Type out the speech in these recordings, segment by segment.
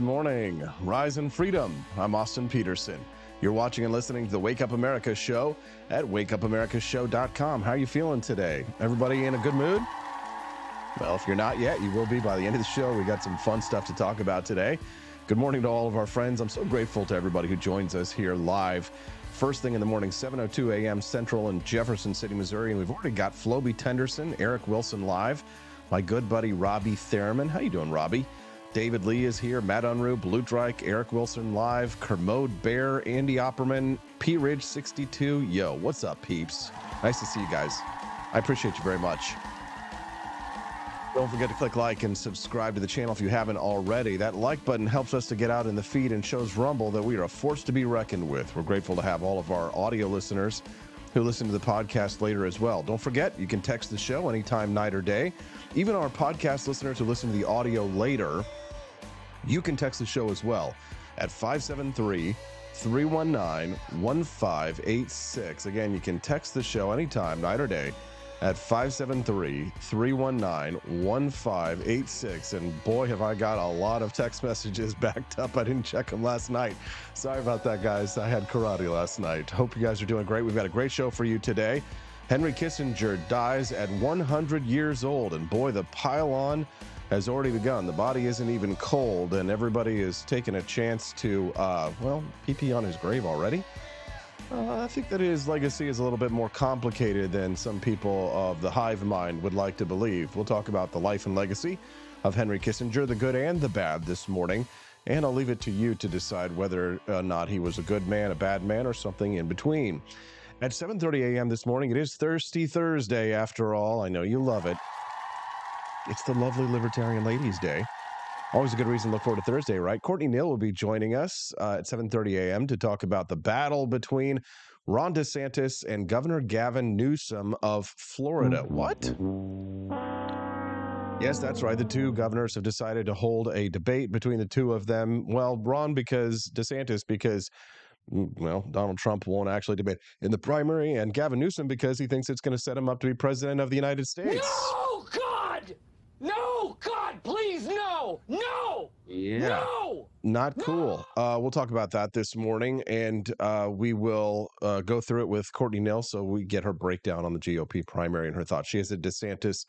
morning. Rise in freedom. I'm Austin Peterson. You're watching and listening to the Wake Up America show at wakeupAmericaShow.com. How are you feeling today? Everybody in a good mood? Well, if you're not yet, you will be by the end of the show. We got some fun stuff to talk about today. Good morning to all of our friends. I'm so grateful to everybody who joins us here live. First thing in the morning, 7:02 a.m. Central in Jefferson City, Missouri. And we've already got Floby Tenderson, Eric Wilson live. My good buddy, Robbie Thurman. How you doing, Robbie? David Lee is here. Matt Unruh, Blue Drake, Eric Wilson live. Kermode Bear, Andy Opperman, P. Ridge 62. Yo, what's up, peeps? Nice to see you guys. I appreciate you very much. Don't forget to click like and subscribe to the channel if you haven't already. That like button helps us to get out in the feed and shows Rumble that we are a force to be reckoned with. We're grateful to have all of our audio listeners who listen to the podcast later as well. Don't forget, you can text the show anytime, night or day. Even our podcast listeners who listen to the audio later, you can text the show as well at 573-319-1586. Again, you can text the show anytime, night or day, at 573-319-1586. And boy, have I got a lot of text messages backed up. I didn't check them last night. Sorry about that, guys. I had karate last night. Hope you guys are doing great. We've got a great show for you today. Henry Kissinger dies at 100 years old. And boy, the pile-on has already begun. The body isn't even cold, and everybody is taking a chance to, pee on his grave already. I think that his legacy is a little bit more complicated than some people of the hive mind would like to believe. We'll talk about the life and legacy of Henry Kissinger, the good and the bad this morning, and I'll leave it to you to decide whether or not he was a good man, a bad man, or something in between. At 7:30 a.m. this morning, it is Thirsty Thursday after all. I know you love it. It's the lovely Libertarian Ladies' Day. Always a good reason to look forward to Thursday, right? Courtney Knill will be joining us at 7:30 a.m. to talk about the battle between Ron DeSantis and Governor Gavin Newsom of Florida. What? Yes, that's right. The two governors have decided to hold a debate between the two of them. Well, Ron because DeSantis because, Donald Trump won't actually debate in the primary, and Gavin Newsom because he thinks it's going to set him up to be president of the United States. No, God! No, God, please, no! No! Yeah. No! Not cool. We'll talk about that this morning, and we will go through it with Courtney Knill so we get her breakdown on the GOP primary and her thoughts. She is a DeSantis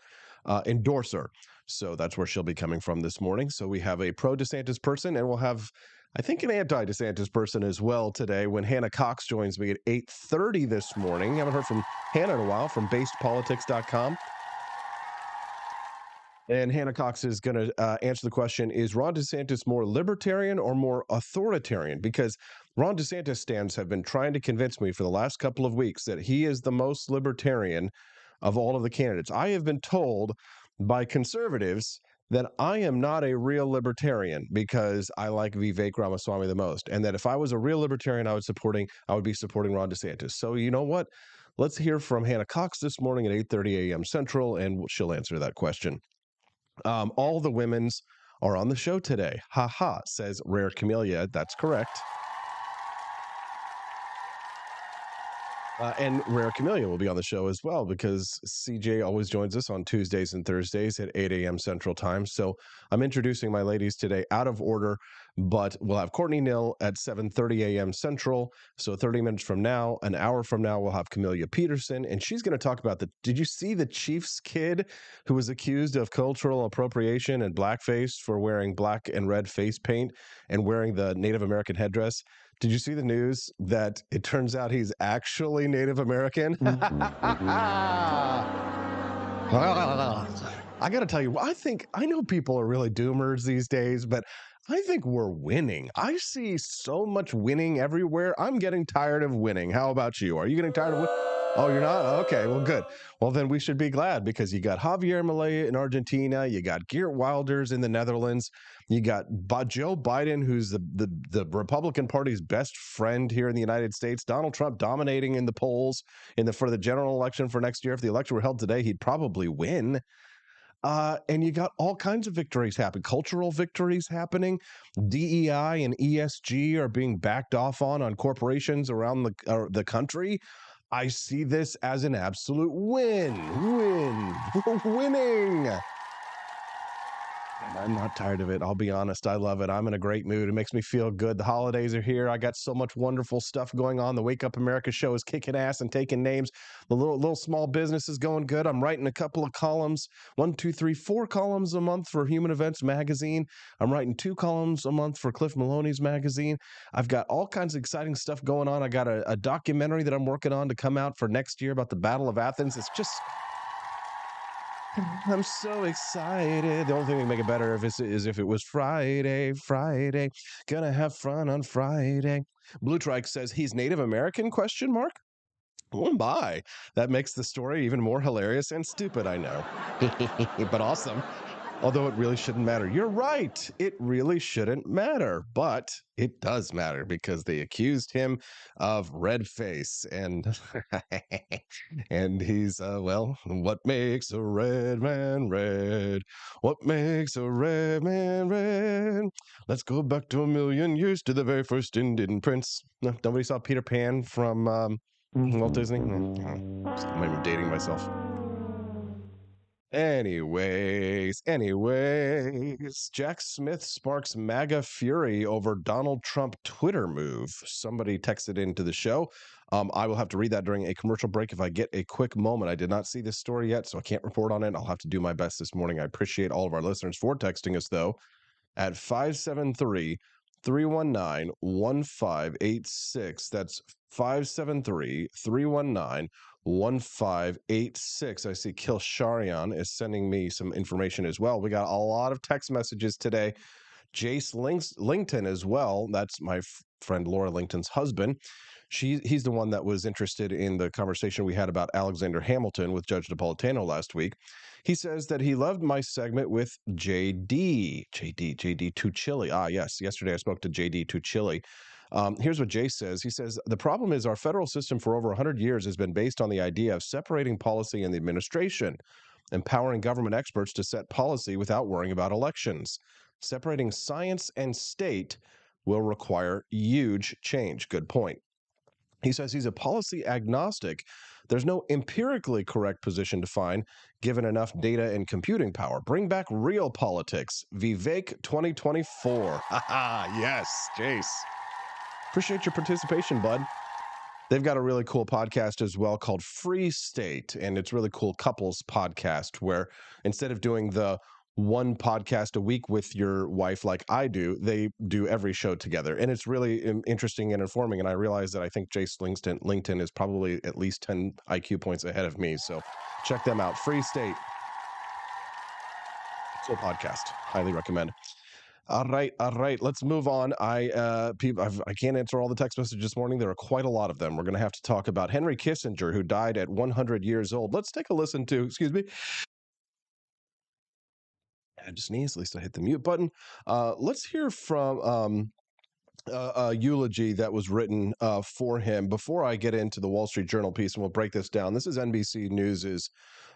endorser, so that's where she'll be coming from this morning. So we have a pro-DeSantis person, and we'll have, I think, an anti-DeSantis person as well today when Hannah Cox joins me at 8:30 this morning. Haven't heard from Hannah in a while from basedpolitics.com. And Hannah Cox is going to answer the question, is Ron DeSantis more libertarian or more authoritarian? Because Ron DeSantis stands have been trying to convince me for the last couple of weeks that he is the most libertarian of all of the candidates. I have been told by conservatives that I am not a real libertarian because I like Vivek Ramaswamy the most. And that if I was a real libertarian, I would be supporting Ron DeSantis. So you know what? Let's hear from Hannah Cox this morning at 8:30 a.m. Central, and she'll answer that question. All the women's are on the show today. Ha ha, says Rare Camellia. That's correct. And Rare Camellia will be on the show as well because CJ always joins us on Tuesdays and Thursdays at 8 a.m. Central Time. So I'm introducing my ladies today out of order, but we'll have Courtney Knill at 7:30 a.m. Central. So 30 minutes from now, an hour from now, we'll have Camellia Peterson, and she's going to talk about did you see the Chiefs kid who was accused of cultural appropriation and blackface for wearing black and red face paint and wearing the Native American headdress? Did you see the news that it turns out he's actually Native American? I got to tell you, I know people are really doomers these days, but I think we're winning. I see so much winning everywhere. I'm getting tired of winning. How about you? Are you getting tired of winning? Oh, you're not? Okay, well, good. Well, then we should be glad because you got Javier Milei in Argentina. You got Geert Wilders in the Netherlands. You got Joe Biden, who's the Republican Party's best friend here in the United States. Donald Trump dominating in the polls for the general election for next year. If the election were held today, he'd probably win. And you got all kinds of victories happening, cultural victories happening. DEI and ESG are being backed off on corporations around the country. I see this as an absolute win. We're winning. I'm not tired of it. I'll be honest. I love it. I'm in a great mood. It makes me feel good. The holidays are here. I got so much wonderful stuff going on. The Wake Up America show is kicking ass and taking names. The little small business is going good. I'm writing a couple of columns, 4 columns a month for Human Events magazine. I'm writing 2 columns a month for Cliff Maloney's magazine. I've got all kinds of exciting stuff going on. I got a documentary that I'm working on to come out for next year about the Battle of Athens. It's just I'm so excited. The only thing that can make it better is if it was Friday. Gonna have fun on Friday. Blue Trike says he's Native American, question mark? Oh my. That makes the story even more hilarious and stupid, I know. But awesome. Although it really shouldn't matter. You're right. It really shouldn't matter. But it does matter because they accused him of red face. And and he's, well, what makes a red man red? What makes a red man red? Let's go back to 1,000,000 years to the very first Indian prince. No, nobody saw Peter Pan from Walt Disney? I'm even dating myself. Anyways, Jack Smith sparks MAGA fury over Donald Trump Twitter move. Somebody texted into the show. I will have to read that during a commercial break if I get a quick moment. I did not see this story yet, so I can't report on it. I'll have to do my best this morning. I appreciate all of our listeners for texting us, though, at 573-319-1586. That's 573-319-1586. I see Kilsharian is sending me some information as well. We got a lot of text messages today. Jace Lincoln as well. That's my friend Laura Lincoln's husband. He's the one that was interested in the conversation we had about Alexander Hamilton with Judge Napolitano last week. He says that he loved my segment with JD Tuccilli. Ah, yes. Yesterday I spoke to JD Tuccilli. Here's what Jay says. He says, the problem is our federal system for over 100 years has been based on the idea of separating policy and the administration, empowering government experts to set policy without worrying about elections. Separating science and state will require huge change. Good point. He says he's a policy agnostic. There's no empirically correct position to find given enough data and computing power. Bring back real politics. Vivek 2024. Yes, Jace. Appreciate your participation, bud. They've got a really cool podcast as well called Free State, and it's really cool couples podcast where instead of doing the one podcast a week with your wife like I do, they do every show together. And it's really interesting and informing. And I realize that I think Jace LinkedIn is probably at least 10 IQ points ahead of me. So check them out. Free State. Cool podcast. Highly recommend. All right. Let's move on. I can't answer all the text messages this morning. There are quite a lot of them. We're going to have to talk about Henry Kissinger, who died at 100 years old. Let's take a listen to, excuse me. I just sneezed. At least I hit the mute button. Let's hear from a eulogy that was written for him before I get into the Wall Street Journal piece, and we'll break this down. This is NBC News's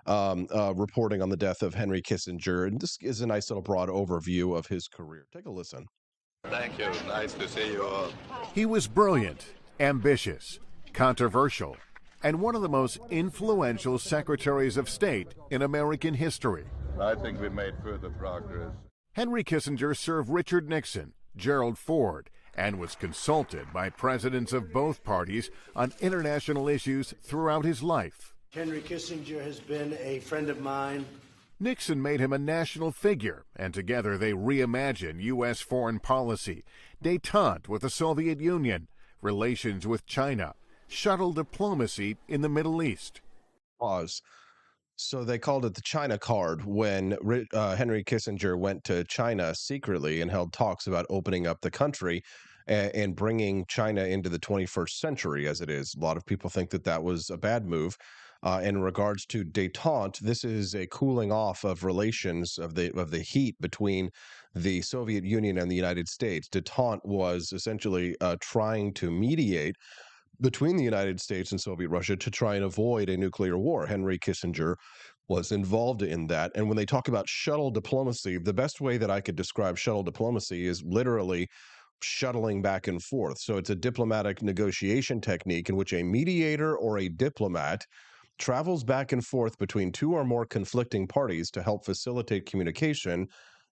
reporting on the death of Henry Kissinger, and this is a nice little broad overview of his career. Take a listen. Thank you. Nice to see you all. He was brilliant, ambitious, controversial, and one of the most influential secretaries of state in American history. I think we made further progress. Henry Kissinger served Richard Nixon, Gerald Ford, and was consulted by presidents of both parties on international issues throughout his life. Henry Kissinger has been a friend of mine. Nixon made him a national figure, and together they reimagined U.S. foreign policy, détente with the Soviet Union, relations with China, shuttle diplomacy in the Middle East. Pause. So they called it the China card when Henry Kissinger went to China secretly and held talks about opening up the country and bringing China into the 21st century as it is. A lot of people think that that was a bad move. In regards to détente, this is a cooling off of relations of the heat between the Soviet Union and the United States. Détente was essentially trying to mediate between the United States and Soviet Russia to try and avoid a nuclear war. Henry Kissinger was involved in that. And when they talk about shuttle diplomacy, the best way that I could describe shuttle diplomacy is literally shuttling back and forth. So it's a diplomatic negotiation technique in which a mediator or a diplomat travels back and forth between two or more conflicting parties to help facilitate communication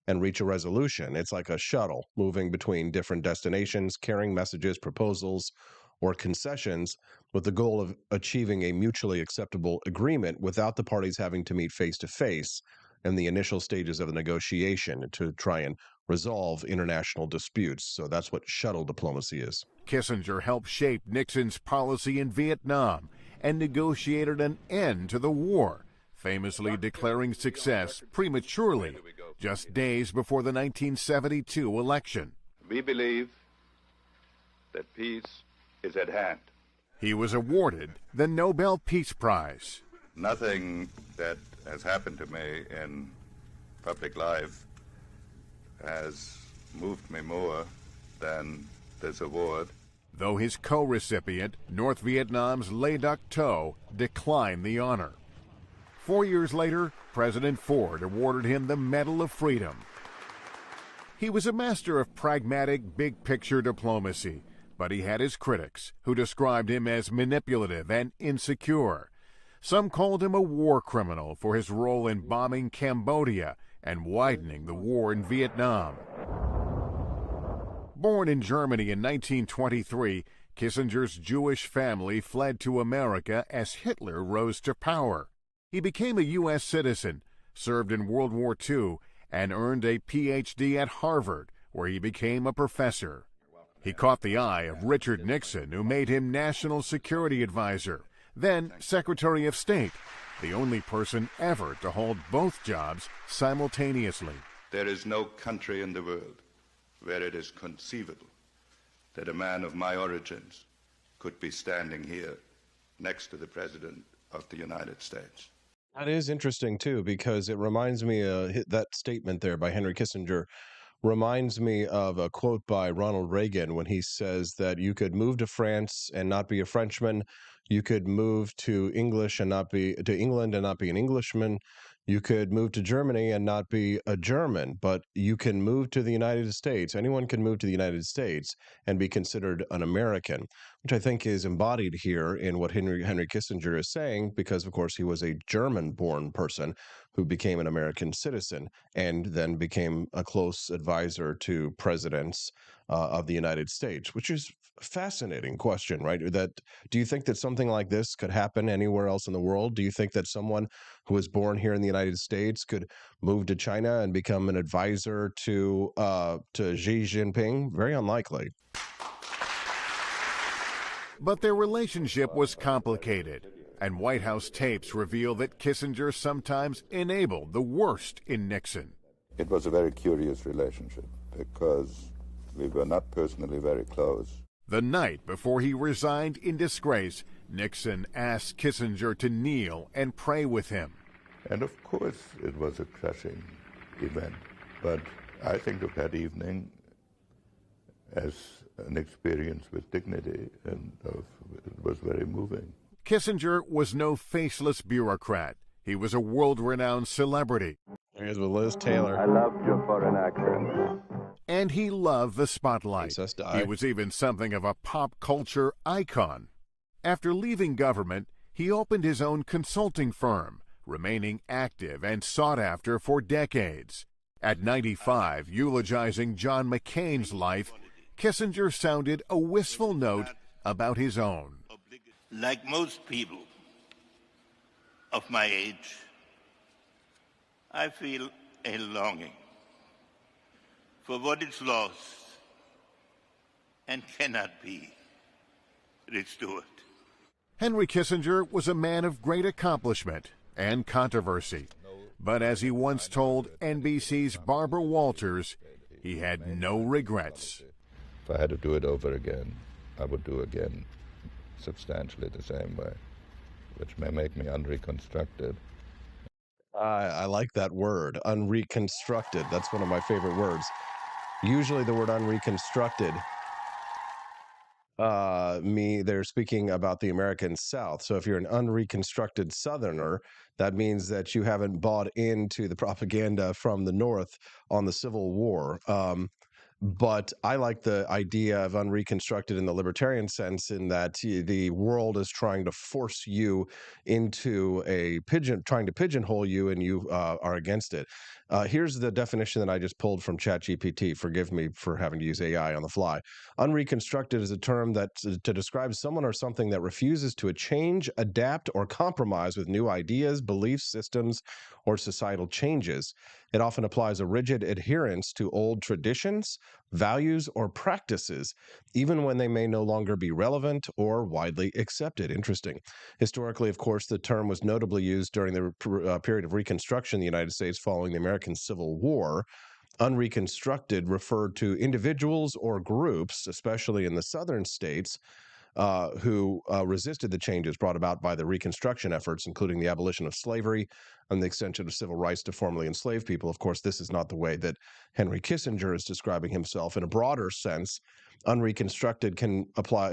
and reach a resolution. It's like a shuttle moving between different destinations, carrying messages, proposals, or concessions with the goal of achieving a mutually acceptable agreement without the parties having to meet face to face in the initial stages of the negotiation to try and resolve international disputes. So that's what shuttle diplomacy is. Kissinger helped shape Nixon's policy in Vietnam and negotiated an end to the war, famously declaring success prematurely just days before the 1972 election. We believe that peace is at hand. He was awarded the Nobel Peace Prize. Nothing that has happened to me in public life has moved me more than this award. Though his co-recipient, North Vietnam's Le Duc Tho, declined the honor. 4 years later, President Ford awarded him the Medal of Freedom. He was a master of pragmatic, big-picture diplomacy, but he had his critics, who described him as manipulative and insecure. Some called him a war criminal for his role in bombing Cambodia and widening the war in Vietnam. Born in Germany in 1923, Kissinger's Jewish family fled to America as Hitler rose to power. He became a U.S. citizen, served in World War II, and earned a Ph.D. at Harvard, where he became a professor. He caught the eye of Richard Nixon, who made him National Security Advisor, then Secretary of State, the only person ever to hold both jobs simultaneously. There is no country in the world where it is conceivable that a man of my origins could be standing here next to the President of the United States. That is interesting, too, because it reminds me, that statement there by Henry Kissinger reminds me of a quote by Ronald Reagan when he says that you could move to France and not be a Frenchman. You could move to England and not be an Englishman. You could move to Germany and not be a German, but you can move to the United States. Anyone can move to the United States and be considered an American, which I think is embodied here in what Henry Kissinger is saying, because, of course, he was a German-born person who became an American citizen and then became a close advisor to presidents of the United States, which is a fascinating question, right? Do you think that something like this could happen anywhere else in the world? Do you think that someone who was born here in the United States could move to China and become an advisor to Xi Jinping? Very unlikely. But their relationship was complicated, and White House tapes reveal that Kissinger sometimes enabled the worst in Nixon. It was a very curious relationship because we were not personally very close. The night before he resigned in disgrace, Nixon asked Kissinger to kneel and pray with him. And of course it was a crushing event, but I think of that evening as an experience with dignity, and it was very moving. Kissinger was no faceless bureaucrat. He was a world-renowned celebrity. Here's with Liz Taylor. I loved your foreign accent. And he loved the spotlight. He was even something of a pop culture icon. After leaving government, he opened his own consulting firm, remaining active and sought after for decades. At 95, eulogizing John McCain's life, Kissinger sounded a wistful note about his own. Like most people of my age, I feel a longing for what is lost and cannot be restored. Henry Kissinger was a man of great accomplishment and controversy. But as he once told NBC's Barbara Walters, he had no regrets. If I had to do it over again, I would do again substantially the same way, which may make me unreconstructed. I like that word, unreconstructed. That's one of my favorite words. Usually the word unreconstructed, they're speaking about the American South. So if you're an unreconstructed Southerner, that means that you haven't bought into the propaganda from the North on the Civil War. But I like the idea of unreconstructed in the libertarian sense, in that the world is trying to force you into trying to pigeonhole you, and you are against it. Here's the definition that I just pulled from ChatGPT. Forgive me for having to use AI on the fly. Unreconstructed is a term that to describe someone or something that refuses to change, adapt, or compromise with new ideas, beliefs, systems, or societal changes. It often applies a rigid adherence to old traditions, values, or practices, even when they may no longer be relevant or widely accepted. Interesting. Historically, of course, the term was notably used during the period of Reconstruction in the United States following the American Civil War. Unreconstructed referred to individuals or groups, especially in the southern states, who resisted the changes brought about by the Reconstruction efforts, including the abolition of slavery and the extension of civil rights to formerly enslaved people. Of course, this is not the way that Henry Kissinger is describing himself. In a broader sense, unreconstructed can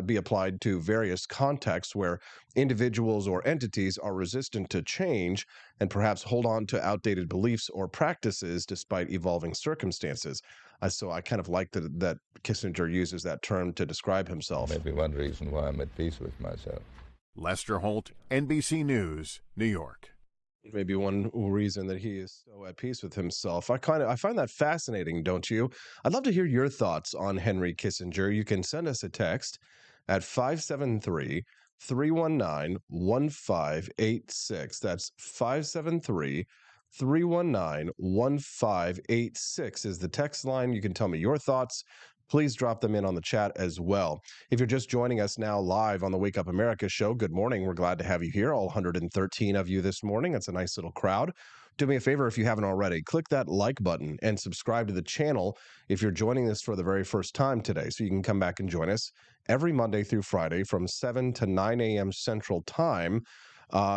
be applied to various contexts where individuals or entities are resistant to change and perhaps hold on to outdated beliefs or practices despite evolving circumstances. So I kind of like that Kissinger uses that term to describe himself. Maybe one reason why I'm at peace with myself. Lester Holt, NBC News, New York. Maybe one reason that he is so at peace with himself. I find that fascinating, don't you? I'd love to hear your thoughts on Henry Kissinger. You can send us a text at 573-319-1586. That's 573-319-1586 is the text line. You can tell me your thoughts. Please drop them in on the chat as well. If you're just joining us now live on the Wake Up America show, good morning. We're glad to have you here, all 113 of you this morning. That's a nice little crowd. Do me a favor, if you haven't already, click that like button and subscribe to the channel if you're joining us for the very first time today, so you can come back and join us every Monday through Friday from 7 to 9 a.m. Central Time.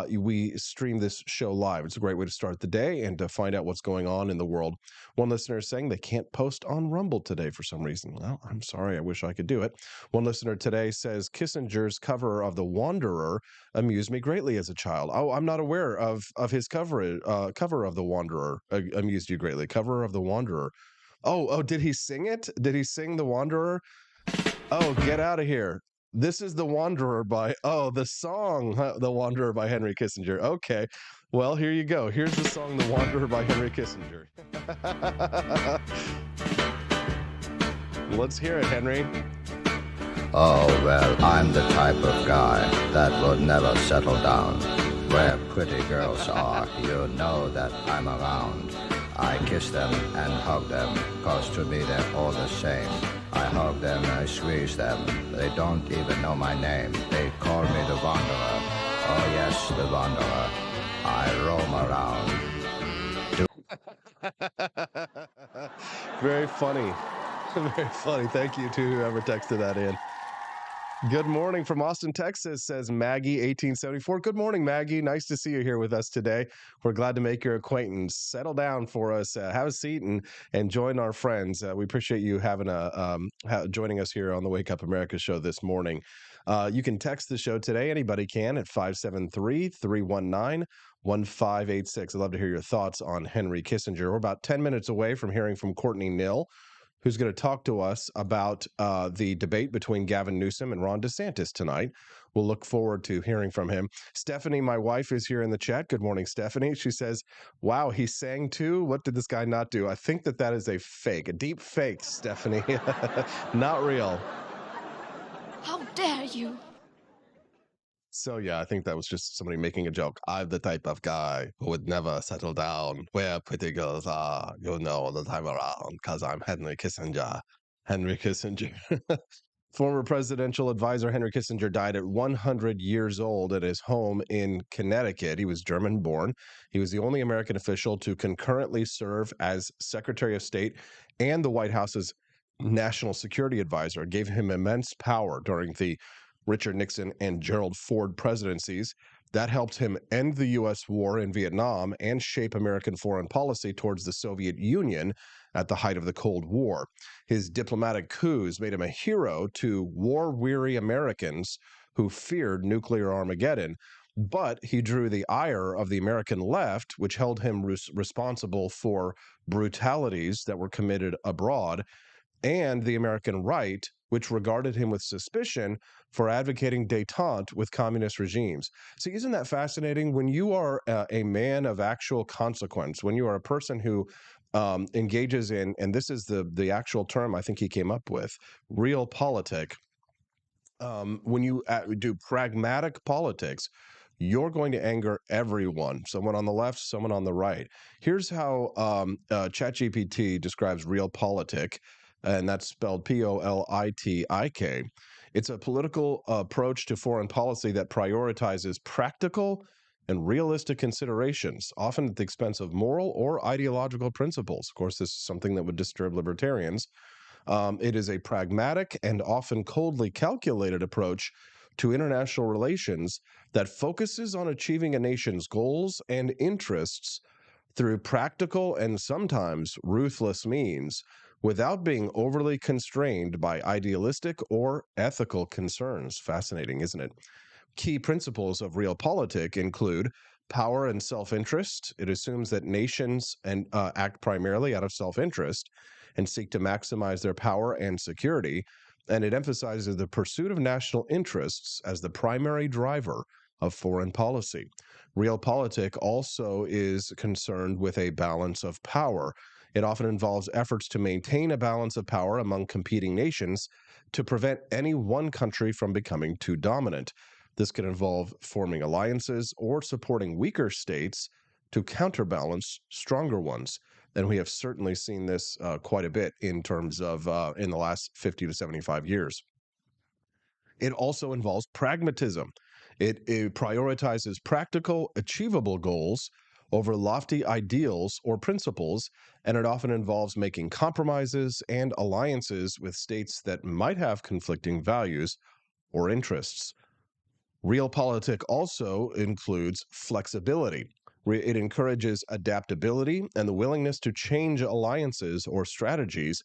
We stream this show live. It's a great way to start the day and to find out what's going on in the world. One listener is saying they can't post on Rumble today for some reason. Well, I'm sorry. I wish I could do it. One listener today says Kissinger's cover of The Wanderer amused me greatly as a child. Oh, I'm not aware of his cover of The Wanderer amused you greatly. Cover of The Wanderer. Oh, did he sing it? Did he sing The Wanderer? Oh, get out of here. This is The Wanderer the song, The Wanderer by Henry Kissinger. Okay. Well, here you go. Here's the song, The Wanderer by Henry Kissinger. Let's hear it, Henry. Oh, well, I'm the type of guy that would never settle down. Where pretty girls are, you know that I'm around. I kiss them and hug them, 'cause to me they're all the same. I hug them, I squeeze them, they don't even know my name. They call me the Wanderer, oh yes, the Wanderer. I roam around. Very funny. Very funny. Thank you to whoever texted that in. Good morning from Austin, Texas, says Maggie, 1874. Good morning, Maggie. Nice to see you here with us today. We're glad to make your acquaintance. Settle down for us, have a seat, and join our friends. We appreciate you joining us here on the Wake Up America show this morning. You can text the show today. Anybody can at 573-319-1586. I'd love to hear your thoughts on Henry Kissinger. We're about 10 minutes away from hearing from Courtney Knill, who's going to talk to us about the debate between Gavin Newsom and Ron DeSantis tonight. We'll look forward to hearing from him. Stephanie, my wife, is here in the chat. Good morning, Stephanie. She says, wow, he sang too? What did this guy not do? I think that is a fake, a deep fake, Stephanie. Not real. How dare you? So, yeah, I think that was just somebody making a joke. I'm the type of guy who would never settle down where pretty girls are, you know, the time around, because I'm Henry Kissinger. Henry Kissinger. Former presidential advisor Henry Kissinger died at 100 years old at his home in Connecticut. He was German-born. He was the only American official to concurrently serve as Secretary of State and the White House's national security advisor. It gave him immense power during the Richard Nixon and Gerald Ford presidencies. That helped him end the U.S. war in Vietnam and shape American foreign policy towards the Soviet Union at the height of the Cold War. His diplomatic coups made him a hero to war-weary Americans who feared nuclear Armageddon, but he drew the ire of the American left, which held him responsible for brutalities that were committed abroad. and the American right, which regarded him with suspicion for advocating détente with communist regimes. See, isn't that fascinating? When you are a man of actual consequence, when you are a person who engages in, and this is the actual term I think he came up with, realpolitik, when you do pragmatic politics, you're going to anger everyone, someone on the left, someone on the right. Here's how ChatGPT describes realpolitik, and that's spelled Politik. It's a political approach to foreign policy that prioritizes practical and realistic considerations, often at the expense of moral or ideological principles. Of course, this is something that would disturb libertarians. It is a pragmatic and often coldly calculated approach to international relations that focuses on achieving a nation's goals and interests through practical and sometimes ruthless means without being overly constrained by idealistic or ethical concerns. Fascinating, isn't it? Key principles of realpolitik include power and self-interest. It assumes that nations act primarily out of self-interest and seek to maximize their power and security, and it emphasizes the pursuit of national interests as the primary driver of foreign policy. Realpolitik also is concerned with a balance of power. It often involves efforts to maintain a balance of power among competing nations to prevent any one country from becoming too dominant. This can involve forming alliances or supporting weaker states to counterbalance stronger ones. And we have certainly seen this quite a bit in terms of in the last 50 to 75 years. It also involves pragmatism. It prioritizes practical, achievable goals over lofty ideals or principles, and it often involves making compromises and alliances with states that might have conflicting values or interests. Realpolitik also includes flexibility. It encourages adaptability and the willingness to change alliances or strategies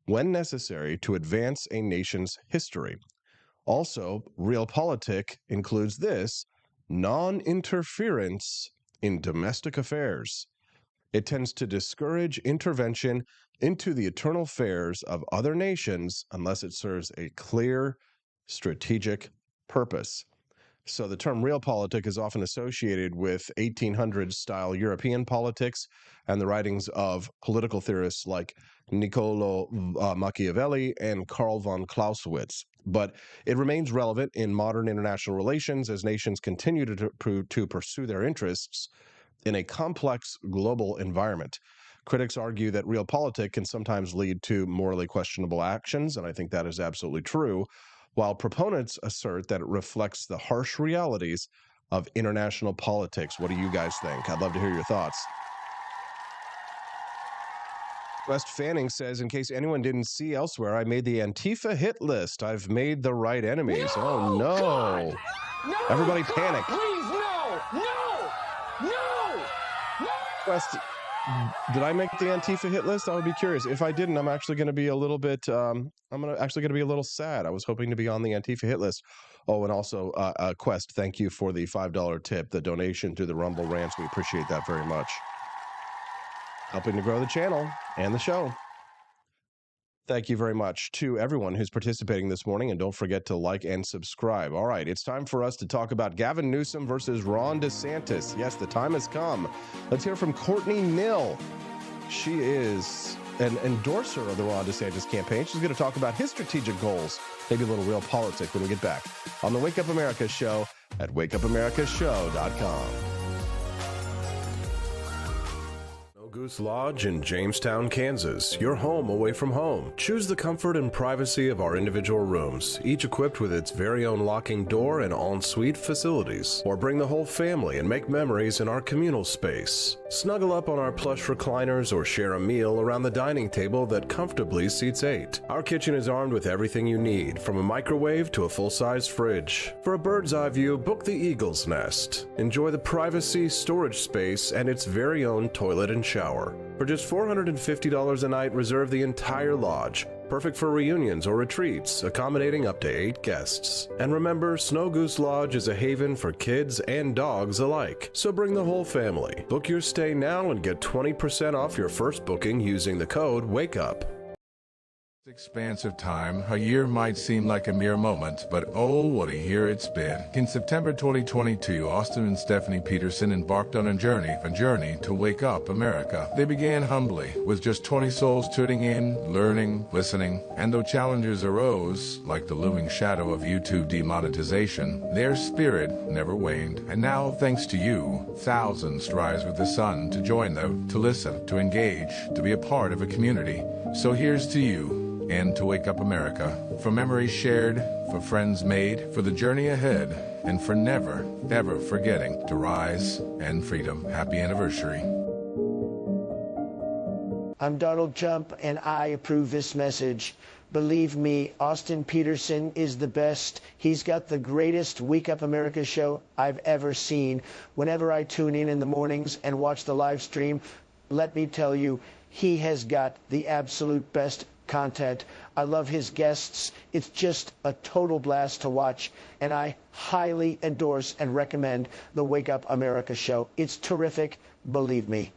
when necessary to advance a nation's history. Also, realpolitik includes this: non-interference in domestic affairs. It tends to discourage intervention into the internal affairs of other nations unless it serves a clear strategic purpose. So the term realpolitik is often associated with 1800s-style European politics and the writings of political theorists like Niccolo Machiavelli and Karl von Clausewitz. But it remains relevant in modern international relations as nations continue to pursue their interests in a complex global environment. Critics argue that realpolitik can sometimes lead to morally questionable actions, and I think that is absolutely true, while proponents assert that it reflects the harsh realities of international politics. What do you guys think? I'd love to hear your thoughts. West Fanning says, in case anyone didn't see elsewhere, I made the Antifa hit list. I've made the right enemies. No, oh, no. God! No, Everybody God, panic. Please, no! No! No! No! West, did I make the Antifa hit list? I would be curious. If I didn't, I'm actually going to be a little bit, actually going to be a little sad. I was hoping to be on the Antifa hit list. Oh, and also, Quest, thank you for the $5 tip, the donation to the Rumble Rants. We appreciate that very much. Helping to grow the channel and the show. Thank you very much to everyone who's participating this morning, and don't forget to like and subscribe. All right, it's time for us to talk about Gavin Newsom versus Ron DeSantis. Yes, the time has come. Let's hear from Courtney Knill. She is an endorser of the Ron DeSantis campaign. She's going to talk about his strategic goals, maybe a little realpolitik when we get back on the Wake Up America show at wakeupamericashow.com. Goose Lodge in Jamestown, Kansas, your home away from home. Choose the comfort and privacy of our individual rooms, each equipped with its very own locking door and en-suite facilities. Or bring the whole family and make memories in our communal space. Snuggle up on our plush recliners or share a meal around the dining table that comfortably seats 8. Our kitchen is armed with everything you need, from a microwave to a full-size fridge. For a bird's eye view, book the Eagle's Nest. Enjoy the privacy, storage space, and its very own toilet and shower. For just $450 a night, reserve the entire lodge, perfect for reunions or retreats, accommodating up to 8 guests. And remember, Snow Goose Lodge is a haven for kids and dogs alike, so bring the whole family. Book your stay now and get 20% off your first booking using the code WAKEUP. Expanse of time, a year might seem like a mere moment, but oh, what a year it's been. In September 2022, Austin and Stephanie Peterson embarked on a journey to wake up America. They began humbly, with just 20 souls tuning in, learning, listening, and though challenges arose, like the looming shadow of YouTube demonetization, their spirit never waned. And now, thanks to you, thousands rise with the sun to join them, to listen, to engage, to be a part of a community. So here's to you, and to wake up America, for memories shared, for friends made, for the journey ahead, and for never, ever forgetting to rise and freedom. Happy anniversary. I'm Donald Trump, and I approve this message. Believe me, Austin Peterson is the best. He's got the greatest Wake Up America show I've ever seen. Whenever I tune in the mornings and watch the live stream, let me tell you, he has got the absolute best content. I love his guests. It's just a total blast to watch, and I highly endorse and recommend the Wake Up America show. It's terrific, believe me.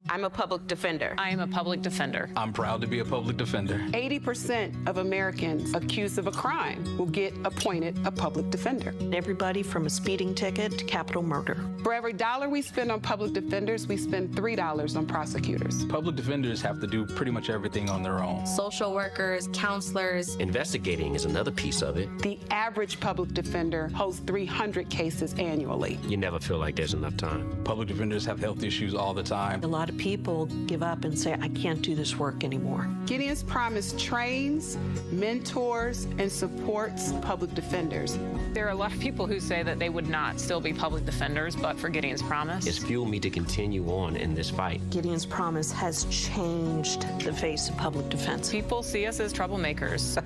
I'm a public defender. I am a public defender. I'm proud to be a public defender. 80% of Americans accused of a crime will get appointed a public defender. Everybody from a speeding ticket to capital murder. For every dollar we spend on public defenders, we spend $3 on prosecutors. Public defenders have to do pretty much everything on their own. Social workers, counselors. Investigating is another piece of it. The average public defender holds 300 cases annually. You never feel like there's enough time. Public defenders have health issues all the time. A lot of people give up and say, I can't do this work anymore. Gideon's Promise trains, mentors, and supports public defenders. There are a lot of people who say that they would not still be public defenders, but for Gideon's Promise. It's fueled me to continue on in this fight. Gideon's Promise has changed the face of public defense. People see us as troublemakers.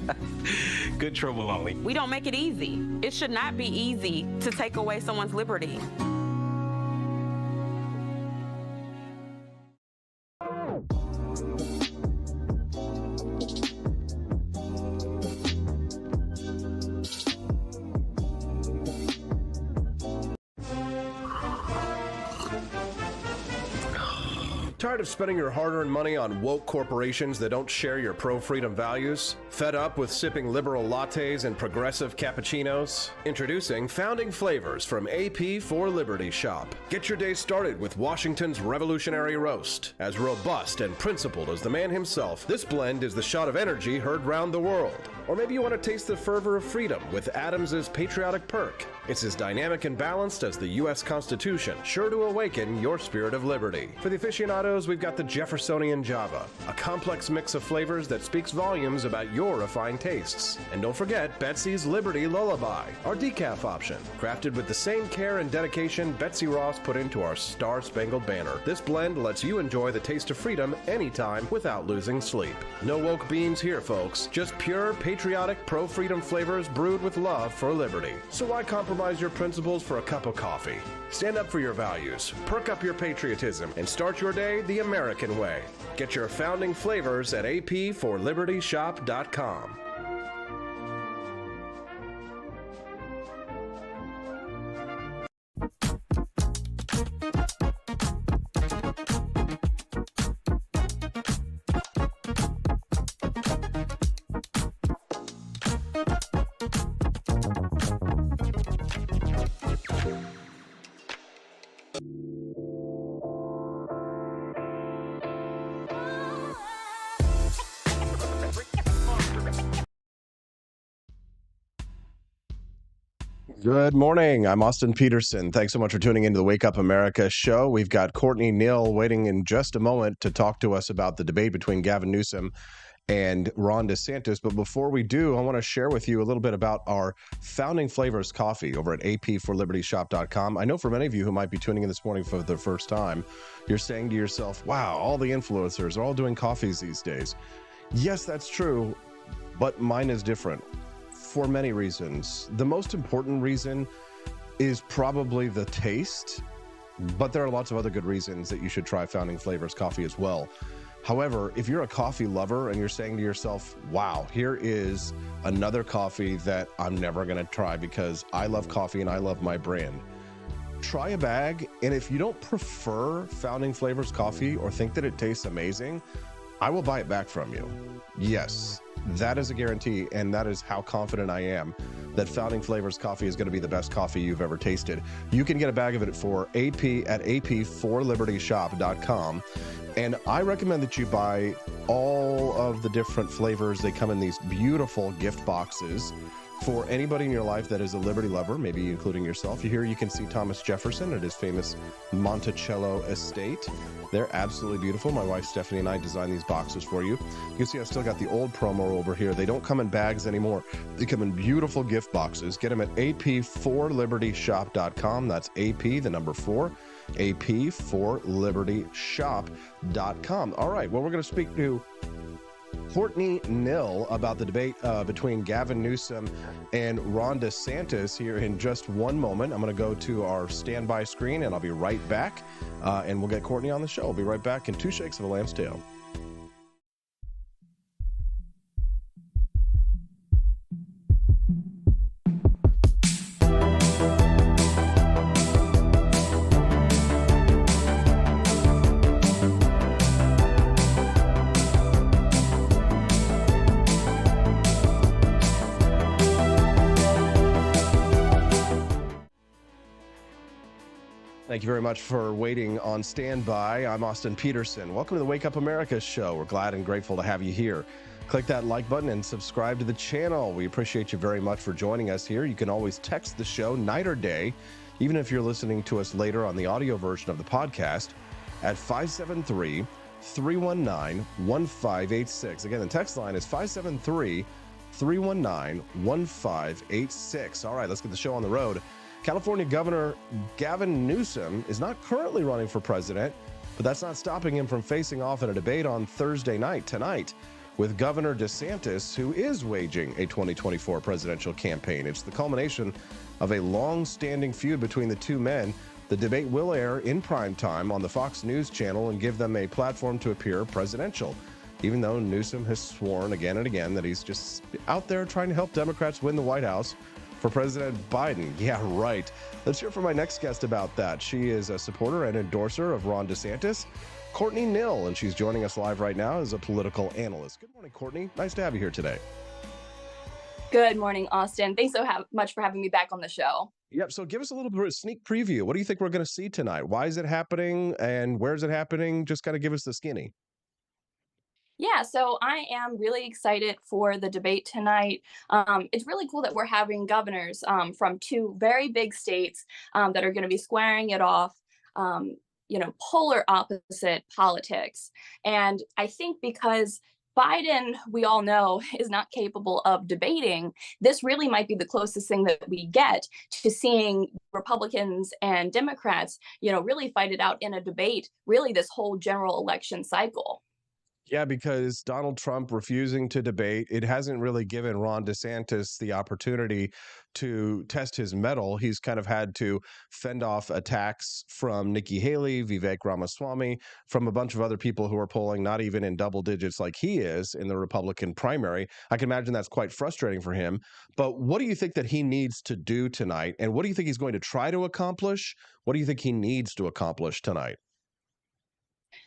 Good trouble only. We don't make it easy. It should not be easy to take away someone's liberty. Tired of spending your hard-earned money on woke corporations that don't share your pro-freedom values? Fed up with sipping liberal lattes and progressive cappuccinos? Introducing Founding Flavors from AP for Liberty Shop. Get your day started with Washington's Revolutionary Roast. As robust and principled as the man himself, this blend is the shot of energy heard round the world. Or maybe you want to taste the fervor of freedom with Adams's Patriotic Perk. It's as dynamic and balanced as the U.S. Constitution, sure to awaken your spirit of liberty. For the aficionados, we've got the Jeffersonian Java, a complex mix of flavors that speaks volumes about your refined tastes. And don't forget Betsy's Liberty Lullaby, our decaf option, crafted with the same care and dedication Betsy Ross put into our Star-Spangled Banner. This blend lets you enjoy the taste of freedom anytime without losing sleep. No woke beans here, folks, just pure patriotic pro-freedom flavors brewed with love for liberty. So why compromise your principles for a cup of coffee? Stand up for your values, perk up your patriotism, and start your day the American way. Get your Founding Flavors at apforlibertyshop.com. Good morning. I'm Austin Peterson. Thanks so much for tuning into the Wake Up America show. We've got Courtney Knill waiting in just a moment to talk to us about the debate between Gavin Newsom and Ron DeSantis. But before we do, I want to share with you a little bit about our Founding Flavors coffee over at apforlibertyshop.com. I know for many of you who might be tuning in this morning for the first time, you're saying to yourself, wow, all the influencers are all doing coffees these days. Yes, that's true, but mine is different. For many reasons. The most important reason is probably the taste, but there are lots of other good reasons that you should try Founding Flavors coffee as well. However, if you're a coffee lover and you're saying to yourself, wow, here is another coffee that I'm never going to try because I love coffee and I love my brand, try a bag. And if you don't prefer Founding Flavors coffee or think that it tastes amazing, I will buy it back from you. Yes, that is a guarantee, and that is how confident I am that Founding Flavors coffee is going to be the best coffee you've ever tasted. You can get a bag of it for AP at apforlibertyshop.com, and I recommend that you buy all of the different flavors. They come in these beautiful gift boxes for anybody in your life that is a Liberty lover, maybe including yourself. Here you can see Thomas Jefferson at his famous Monticello estate. They're absolutely beautiful. My wife Stephanie and I designed these boxes for you. You can see I still got the old promo over here. They don't come in bags anymore. They come in beautiful gift boxes. Get them at apforlibertyshop.com. That's AP, the number 4, apforlibertyshop.com. All right, well, we're going to speak to Courtney Knill about the debate between Gavin Newsom and Ron DeSantis here in just one moment. I'm going to go to our standby screen and I'll be right back, and we'll get Courtney on the show. I'll be right back in 2 shakes of a lamb's tail. Thank you very much for waiting on standby. I'm Austin Peterson. Welcome to the Wake Up America show. We're glad and grateful to have you here. Click that like button and subscribe to the channel. We appreciate you very much for joining us here. You can always text the show night or day, even if you're listening to us later on the audio version of the podcast, at 573-319-1586. Again, the text line is 573-319-1586. All right, let's get the show on the road. California Governor Gavin Newsom is not currently running for president, but that's not stopping him from facing off in a debate on Thursday night, tonight, with Governor DeSantis, who is waging a 2024 presidential campaign. It's the culmination of a long-standing feud between the two men. The debate will air in prime time on the Fox News channel and give them a platform to appear presidential, even though Newsom has sworn again and again that he's just out there trying to help Democrats win the White House for President Biden. Yeah, right. Let's hear from my next guest about that. She is a supporter and endorser of Ron DeSantis, Courtney Knill, and she's joining us live right now as a political analyst. Good morning, Courtney. Nice to have you here today. Good morning, Austin. Thanks so much for having me back on the show. Yep. So give us a little bit of a sneak preview. What do you think we're going to see tonight? Why is it happening and where is it happening? Just kind of give us the skinny. Yeah, so I am really excited for the debate tonight. It's really cool that we're having governors from two very big states that are going to be squaring it off, polar opposite politics. And I think because Biden, we all know, is not capable of debating, this really might be the closest thing that we get to seeing Republicans and Democrats, really fight it out in a debate, really this whole general election cycle. Yeah, because Donald Trump refusing to debate, it hasn't really given Ron DeSantis the opportunity to test his mettle. He's kind of had to fend off attacks from Nikki Haley, Vivek Ramaswamy, from a bunch of other people who are polling not even in double digits like he is in the Republican primary. I can imagine that's quite frustrating for him. But what do you think that he needs to do tonight? And what do you think he's going to try to accomplish? What do you think he needs to accomplish tonight?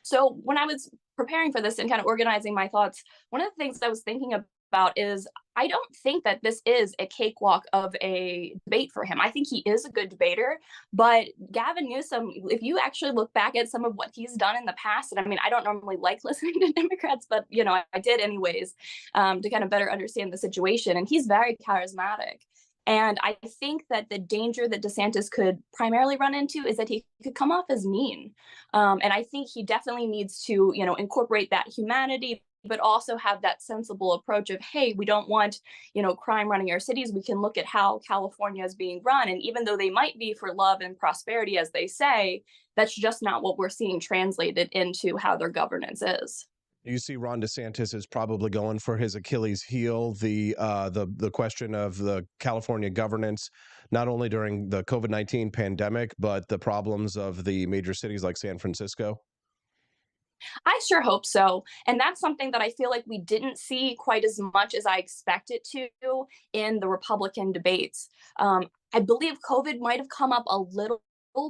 So when I was preparing for this and kind of organizing my thoughts, one of the things I was thinking about is I don't think that this is a cakewalk of a debate for him. I think he is a good debater, but Gavin Newsom, if you actually look back at some of what he's done in the past, and I mean, I don't normally like listening to Democrats, but I did anyways, to kind of better understand the situation. And he's very charismatic. And I think that the danger that DeSantis could primarily run into is that he could come off as mean. And I think he definitely needs to, incorporate that humanity, but also have that sensible approach of, hey, we don't want, crime running our cities. We can look at how California is being run. And even though they might be for love and prosperity, as they say, that's just not what we're seeing translated into how their governance is. You see, Ron DeSantis is probably going for his Achilles heel, the question of the California governance, not only during the COVID-19 pandemic, but the problems of the major cities like San Francisco. I sure hope so. And that's something that I feel like we didn't see quite as much as I expected to in the Republican debates. I believe COVID might have come up a little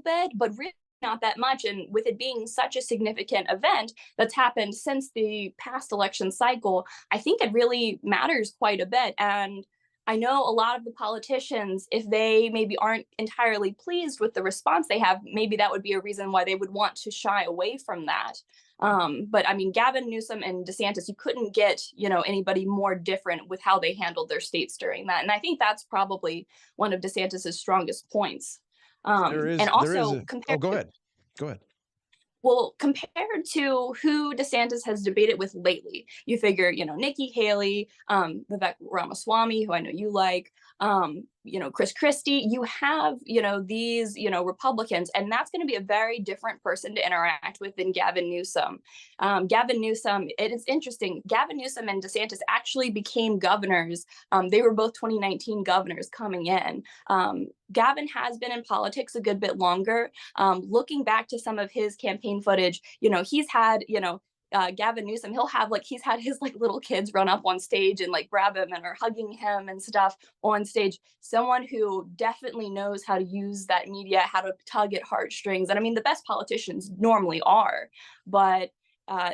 bit, but really not that much. And with it being such a significant event that's happened since the past election cycle, I think it really matters quite a bit. And I know a lot of the politicians, if they maybe aren't entirely pleased with the response they have, maybe that would be a reason why they would want to shy away from that. But I mean, Gavin Newsom and DeSantis, you couldn't get, anybody more different with how they handled their states during that. And I think that's probably one of DeSantis's strongest points. And also compared go ahead. Well, compared to who DeSantis has debated with lately, you figure, Nikki Haley, Vivek Ramaswamy, who I know you like, Chris Christie, you have, these, Republicans, and that's going to be a very different person to interact with than Gavin Newsom. Gavin Newsom, it is interesting. Gavin Newsom and DeSantis actually became governors. They were both 2019 governors coming in. Gavin has been in politics a good bit longer. Looking back to some of his campaign footage, he's had, Gavin Newsom, he's had his little kids run up on stage and grab him and are hugging him and stuff on stage. Someone who definitely knows how to use that media, how to tug at heartstrings. And I mean, the best politicians normally are, but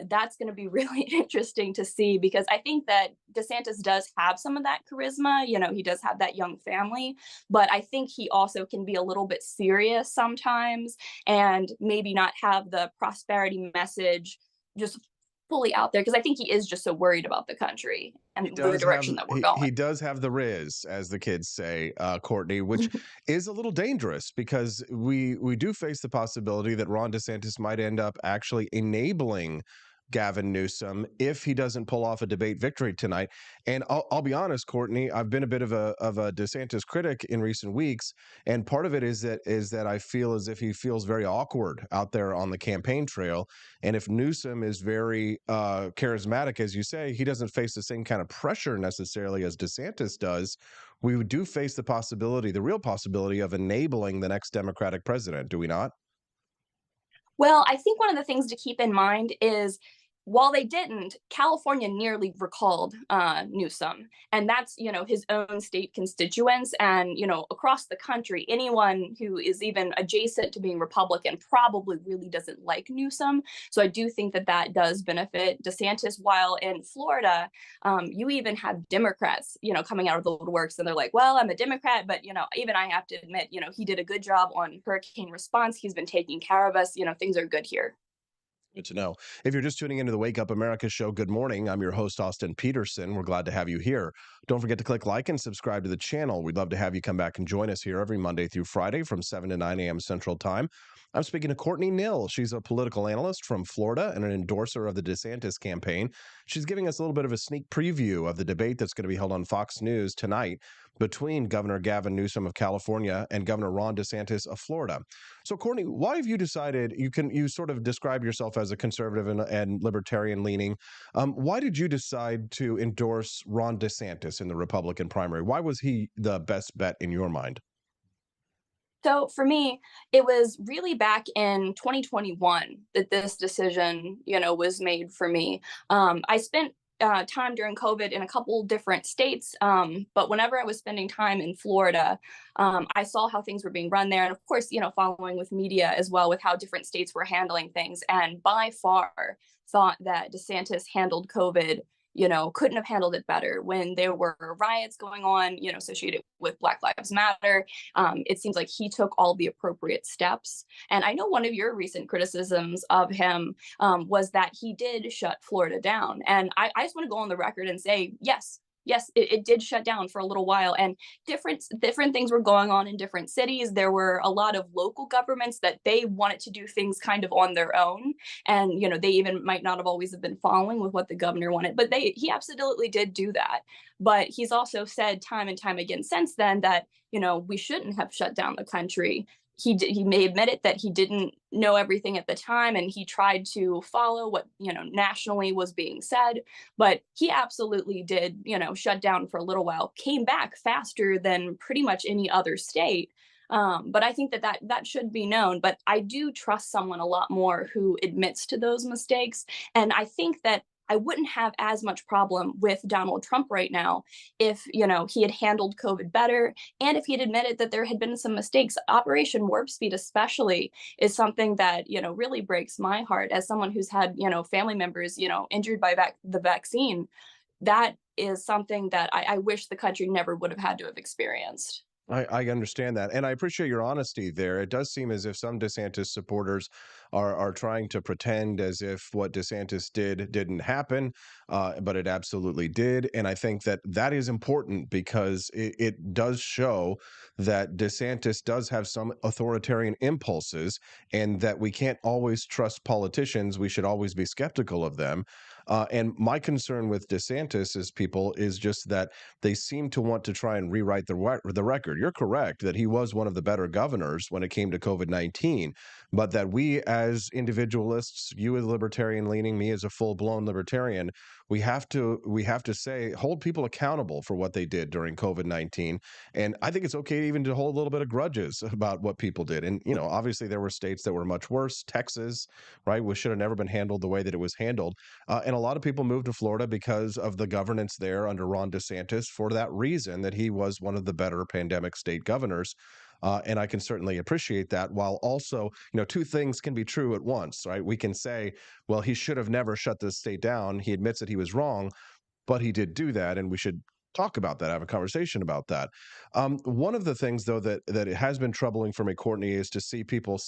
that's going to be really interesting to see, because I think that DeSantis does have some of that charisma. He does have that young family, but I think he also can be a little bit serious sometimes and maybe not have the prosperity message just fully out there, because I think he is just so worried about the country and the direction that we're going. He does have the riz, as the kids say, Courtney, which is a little dangerous, because we do face the possibility that Ron DeSantis might end up actually enabling Gavin Newsom if he doesn't pull off a debate victory tonight. And I'll be honest, Courtney, I've been a bit of a DeSantis critic in recent weeks, and part of it is that I feel as if he feels very awkward out there on the campaign trail. And if Newsom is very charismatic, as you say, he doesn't face the same kind of pressure necessarily as DeSantis does. We do face the real possibility of enabling the next Democratic president, do we not? Well, I think one of the things to keep in mind is, while they didn't, California nearly recalled Newsom, and that's, his own state constituents, and, across the country, anyone who is even adjacent to being Republican probably really doesn't like Newsom. So I do think that that does benefit DeSantis, while in Florida, you even have Democrats, coming out of the woodworks, and they're like, well, I'm a Democrat, but, even I have to admit, he did a good job on hurricane response. He's been taking care of us. Things are good here. Good to know. If you're just tuning into the Wake Up America show, good morning. I'm your host, Austin Peterson. We're glad to have you here. Don't forget to click like and subscribe to the channel. We'd love to have you come back and join us here every Monday through Friday from 7 to 9 a.m. Central Time. I'm speaking to Courtney Knill. She's a political analyst from Florida and an endorser of the DeSantis campaign. She's giving us a little bit of a sneak preview of the debate that's going to be held on Fox News tonight between Governor Gavin Newsom of California and Governor Ron DeSantis of Florida. So, Courtney, why have you decided, you sort of describe yourself as a conservative and libertarian leaning. Why did you decide to endorse Ron DeSantis in the Republican primary? Why was he the best bet in your mind? So for me, it was really back in 2021 that this decision, was made for me. I spent time during COVID in a couple different states, but whenever I was spending time in Florida, I saw how things were being run there. And of course, following with media as well, with how different states were handling things. And by far thought that DeSantis handled COVID, couldn't have handled it better. When there were riots going on, associated with Black Lives Matter, it seems like he took all the appropriate steps. And I know one of your recent criticisms of him was that he did shut Florida down. And I just want to go on the record and say, yes, yes, it did shut down for a little while, and different things were going on in different cities. There were a lot of local governments that they wanted to do things kind of on their own, and they even might not have always have been following with what the governor wanted, but he absolutely did do that. But he's also said time and time again since then that we shouldn't have shut down the country. He may admit it that he didn't know everything at the time, and he tried to follow what nationally was being said, but he absolutely did shut down for a little while, came back faster than pretty much any other state. But I think that should be known. But I do trust someone a lot more who admits to those mistakes, and I think that I wouldn't have as much problem with Donald Trump right now if, he had handled COVID better and if he had admitted that there had been some mistakes. Operation Warp Speed especially is something that, really breaks my heart as someone who's had, family members, injured by the vaccine. That is something that I wish the country never would have had to have experienced. I understand that. And I appreciate your honesty there. It does seem as if some DeSantis supporters are trying to pretend as if what DeSantis did didn't happen, but it absolutely did. And I think that is important because it does show that DeSantis does have some authoritarian impulses and that we can't always trust politicians. We should always be skeptical of them. And my concern with DeSantis is just that they seem to want to try and rewrite the record. You're correct that he was one of the better governors when it came to COVID-19, but that we as individualists, you as libertarian leaning, me as a full-blown libertarian, we have to say hold people accountable for what they did during COVID-19. And I think it's okay even to hold a little bit of grudges about what people did. And obviously there were states that were much worse. Texas, right, which should have never been handled the way that it was handled. And a lot of people moved to Florida because of the governance there under Ron DeSantis for that reason, that he was one of the better pandemic state governors. And I can certainly appreciate that, while also, two things can be true at once, right? We can say, well, he should have never shut the state down. He admits that he was wrong, but he did do that, and we should talk about that, have a conversation about that. One of the things, though, that it has been troubling for me, Courtney, is to see people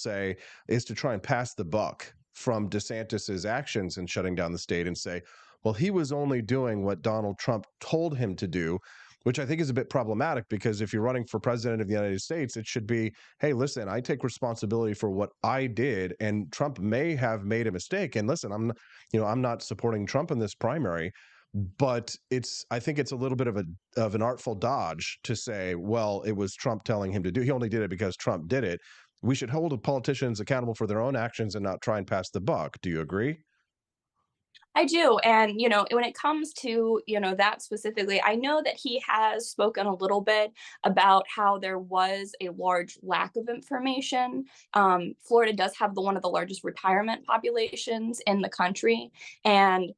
is to try and pass the buck from DeSantis's actions in shutting down the state and say, well, he was only doing what Donald Trump told him to do, which I think is a bit problematic, because if you're running for president of the United States, it should be, hey, listen, I take responsibility for what I did, and Trump may have made a mistake. And listen, I'm not supporting Trump in this primary, but I think it's a little bit of an artful dodge to say, well, it was Trump telling him to do. He only did it because Trump did it. We should hold politicians accountable for their own actions and not try and pass the buck. Do you agree? I do. And, when it comes to, that specifically, I know that he has spoken a little bit about how there was a large lack of information. Florida does have one of the largest retirement populations in the country. And,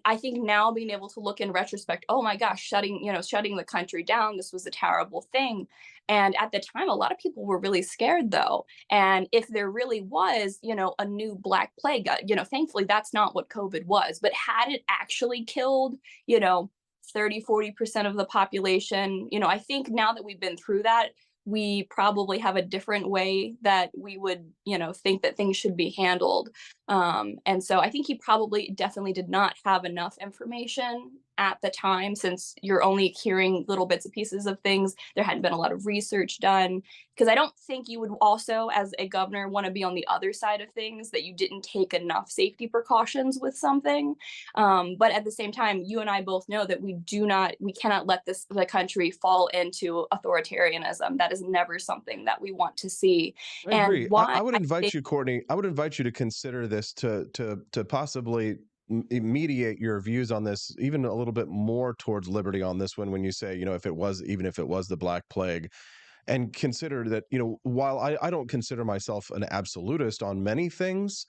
I think now being able to look in retrospect, oh my gosh, shutting the country down, this was a terrible thing. And at the time, a lot of people were really scared, though. And if there really was, a new Black plague, thankfully that's not what COVID was. But had it actually killed, 30-40% of the population, I think now that we've been through that, we probably have a different way that we would, think that things should be handled. And so I think he probably definitely did not have enough information at the time, since you're only hearing little bits and pieces of things. There hadn't been a lot of research done, because I don't think you would also, as a governor, want to be on the other side of things, that you didn't take enough safety precautions with something. But at the same time, you and I both know that we cannot let the country fall into authoritarianism. That is never something that we want to see. I agree. I would invite you, Courtney, I would invite you to consider this to possibly mediate your views on this even a little bit more towards liberty on this one, when you say, even if it was the Black Plague, and consider that, while I don't consider myself an absolutist on many things,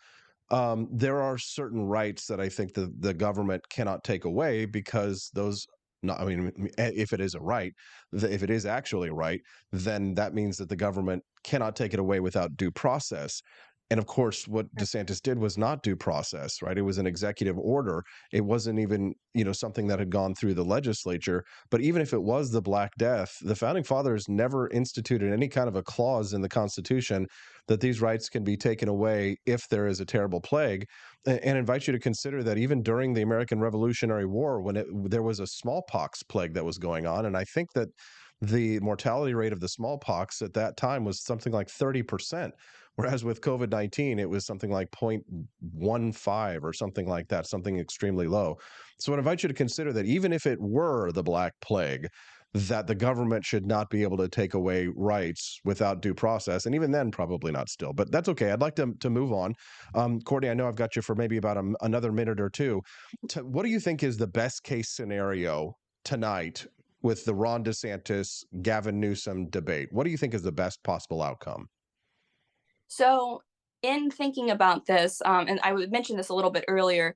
there are certain rights that I think the government cannot take away, because those, if it is a right, if it is actually a right, then that means that the government cannot take it away without due process. And of course, what DeSantis did was not due process, right? It was an executive order. It wasn't even, something that had gone through the legislature. But even if it was the Black Death, the founding fathers never instituted any kind of a clause in the Constitution that these rights can be taken away if there is a terrible plague. And invite you to consider that even during the American Revolutionary War, when there was a smallpox plague that was going on, and I think that the mortality rate of the smallpox at that time was something like 30%. Whereas with COVID-19, it was something like 0.15 or something like that, something extremely low. So I invite you to consider that even if it were the Black Plague, that the government should not be able to take away rights without due process. And even then, probably not still. But that's okay. I'd like to move on. Courtney, I know I've got you for maybe about another minute or two. What do you think is the best case scenario tonight with the Ron DeSantis, Gavin Newsom debate? What do you think is the best possible outcome? So in thinking about this, and I would mention this a little bit earlier,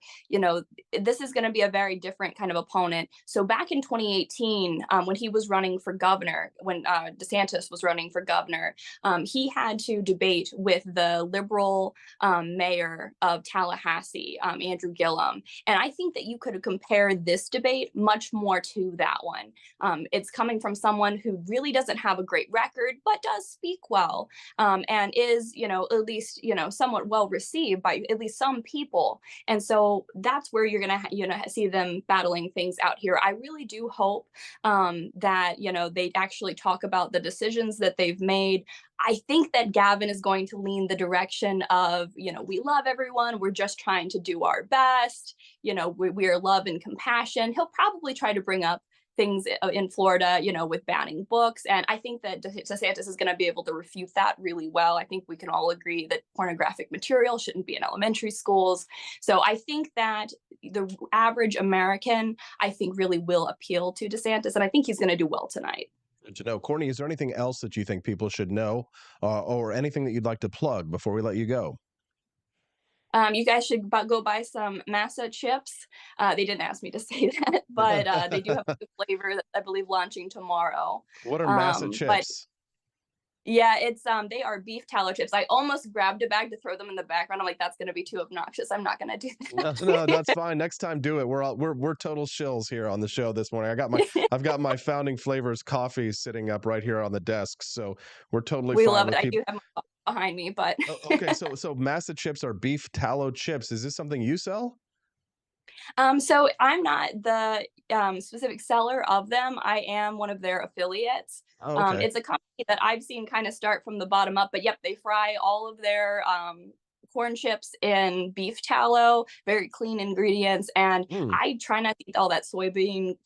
this is going to be a very different kind of opponent. So back in 2018, when he was running for governor, when DeSantis was running for governor, he had to debate with the liberal mayor of Tallahassee, Andrew Gillum. And I think that you could compare this debate much more to that one. It's coming from someone who really doesn't have a great record, but does speak well, and is, at least, somewhat well received by at least some people. And so that's where you're going to, see them battling things out here. I really do hope that, they actually talk about the decisions that they've made. I think that Gavin is going to lean the direction of, we love everyone. We're just trying to do our best. We are love and compassion. He'll probably try to bring up things in Florida, with banning books. And I think that DeSantis is going to be able to refute that really well. I think we can all agree that pornographic material shouldn't be in elementary schools. So I think that the average American, really will appeal to DeSantis. And I think he's going to do well tonight. Good to know. Courtney, is there anything else that you think people should know or anything that you'd like to plug before we let you go? You guys should go buy some masa chips. They didn't ask me to say that, but they do have a good flavor that I believe launching tomorrow. What are masa chips? Yeah, it's they are beef tallow chips. I almost grabbed a bag to throw them in the background. I'm like, that's gonna be too obnoxious. I'm not gonna do that. No, that's fine. Next time, do it. We're total shills here on the show this morning. I've got my Founding Flavors coffee sitting up right here on the desk, so we're totally. We fine love with it. people. I do have my behind me, but Okay, so masa chips are beef tallow chips. Is this something you sell? So I'm not the specific seller of them. I am one of their affiliates. Oh, okay. It's a company that I've seen kind of start from the bottom up, but yep, they fry all of their corn chips in beef tallow, very clean ingredients. And I try not to eat all that soybean,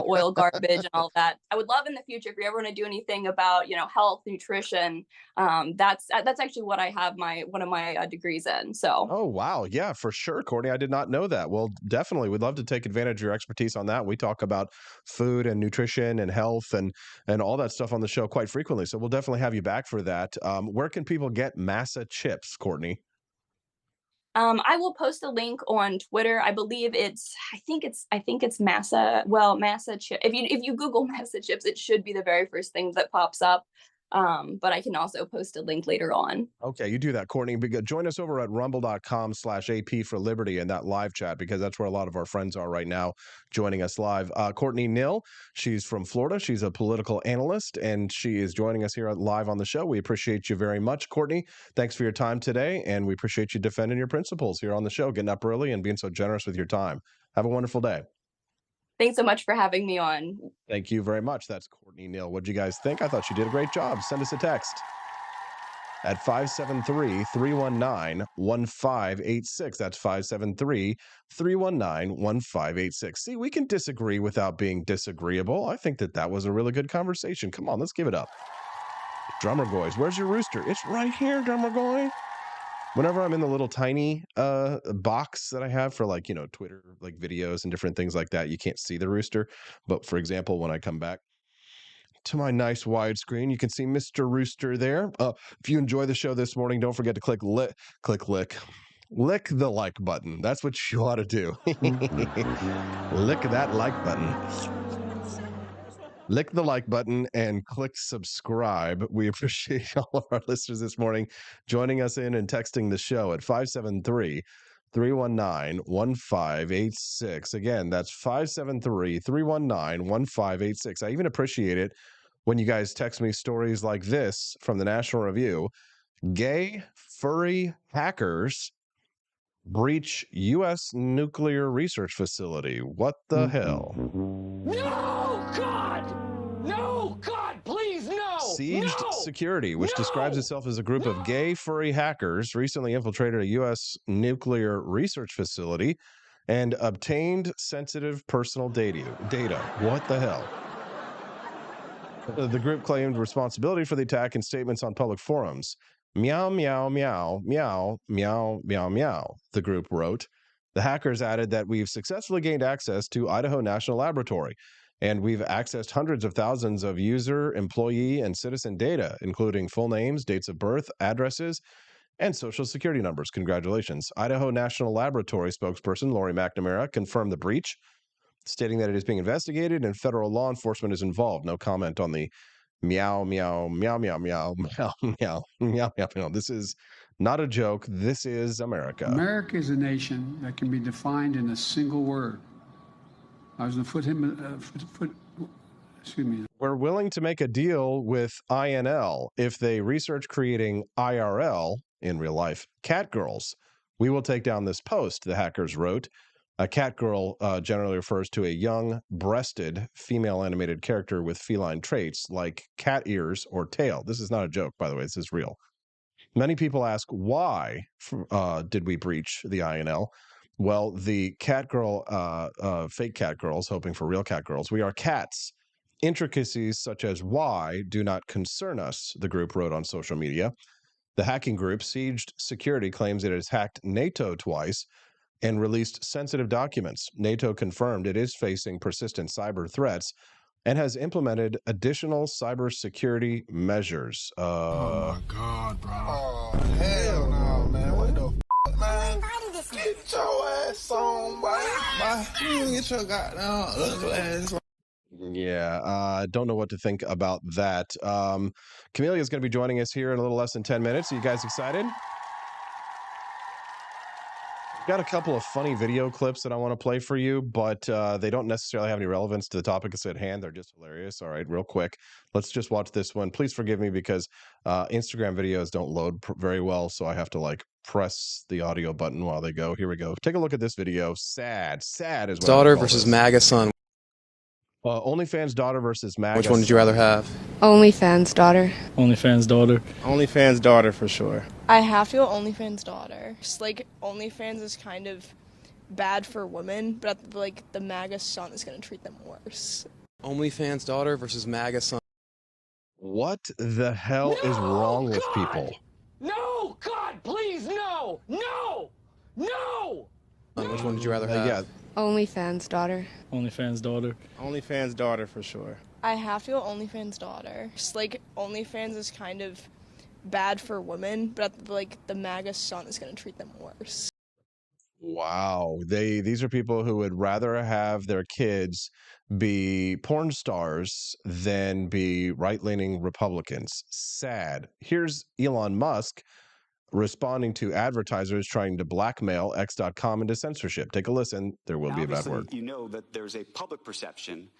oil garbage and all that. I would love in the future, if you ever want to do anything about, health, nutrition, that's actually what I have one of my degrees in. So. Oh, wow. Yeah, for sure, Courtney. I did not know that. Well, definitely. We'd love to take advantage of your expertise on that. We talk about food and nutrition and health and all that stuff on the show quite frequently. So we'll definitely have you back for that. Where can people get masa chips, Courtney? I will post a link on Twitter. I believe I think it's masa. Well, masa chip. If you Google masa chips, it should be the very first thing that pops up. But I can also post a link later on. Okay, you do that, Courtney. Join us over at rumble.com/AP for Liberty in that live chat, because that's where a lot of our friends are right now joining us live. Courtney Knill, she's from Florida. She's a political analyst, and she is joining us here live on the show. We appreciate you very much, Courtney. Thanks for your time today, and we appreciate you defending your principles here on the show, getting up early and being so generous with your time. Have a wonderful day. Thanks so much for having me on. Thank you very much. That's Courtney Knill. What'd you guys think? I thought she did a great job. Send us a text at 573-319-1586. That's 573-319-1586. See, we can disagree without being disagreeable. I think that was a really good conversation. Come on, let's give it up. Drummer Goys, where's your rooster? It's right here, Drummer Goy. Whenever I'm in the little tiny box that I have for Twitter videos and different things like that, you can't see the rooster. But for example, when I come back to my nice widescreen, you can see Mr. Rooster there. If you enjoy the show this morning, don't forget to lick the like button. That's what you ought to do. Lick that like button. Lick the like button and click subscribe. We appreciate all of our listeners this morning joining us in and texting the show at 573-319-1586. Again, that's 573-319-1586. I even appreciate it when you guys text me stories like this from the National Review. Gay furry hackers breach U.S. nuclear research facility. What the hell? No, God! No, God, please, no! Sieged Security, which describes itself as a group of gay furry hackers, recently infiltrated a U.S. nuclear research facility and obtained sensitive personal data. What the hell? The group claimed responsibility for the attack in statements on public forums. Meow, meow, meow, meow, meow, meow, meow, the group wrote. The hackers added that we've successfully gained access to Idaho National Laboratory, and we've accessed hundreds of thousands of user, employee, and citizen data, including full names, dates of birth, addresses, and social security numbers. Congratulations. Idaho National Laboratory spokesperson Lori McNamara confirmed the breach, stating that it is being investigated and federal law enforcement is involved. No comment on the meow, meow, meow, meow, meow, meow, meow, meow, meow, meow. This is not a joke. This is America. America is a nation that can be defined in a single word. I was going to excuse me. We're willing to make a deal with INL if they research creating IRL, in real life, cat girls. We will take down this post, the hackers wrote. A cat girl generally refers to a young, breasted, female animated character with feline traits like cat ears or tail. This is not a joke, by the way. This is real. Many people ask, why did we breach the INL? Well, the cat girl, fake cat girls, hoping for real cat girls. We are cats. Intricacies such as why do not concern us, the group wrote on social media. The hacking group, Sieged Security, claims it has hacked NATO twice and released sensitive documents. NATO confirmed it is facing persistent cyber threats and has implemented additional cybersecurity measures. Oh my God, bro. Oh, hell no, man. What the f***, man? Get your ass on, boy. Get your goddamn ugly ass on. Yeah, don't know what to think about that. Camellia is going to be joining us here in a little less than 10 minutes. Are you guys excited? Got a couple of funny video clips that I want to play for you, but they don't necessarily have any relevance to the topic at hand. They're just hilarious. All right, real quick. Let's just watch this one. Please forgive me because Instagram videos don't load very well, so I have to like press the audio button while they go. Here we go. Take a look at this video. Sad is what Daughter versus MAGA son. OnlyFans daughter versus MAGA. Which one would you rather have? OnlyFans daughter. OnlyFans daughter. OnlyFans daughter for sure. I have to go OnlyFans daughter. Just like OnlyFans is kind of bad for women, but like the MAGA son is going to treat them worse. OnlyFans daughter versus MAGA son. What the hell is wrong with people? No, God, please, no! No! No! Which one would you rather have? Yeah. OnlyFans daughter. OnlyFans daughter. OnlyFans daughter for sure. I have to go OnlyFans daughter. Just like OnlyFans is kind of bad for women, but like the MAGA son is going to treat them worse. Wow. These are people who would rather have their kids be porn stars than be right-leaning Republicans. Sad. Here's Elon Musk responding to advertisers trying to blackmail X.com into censorship. Take a listen. There will be a bad word. You know that there's a public perception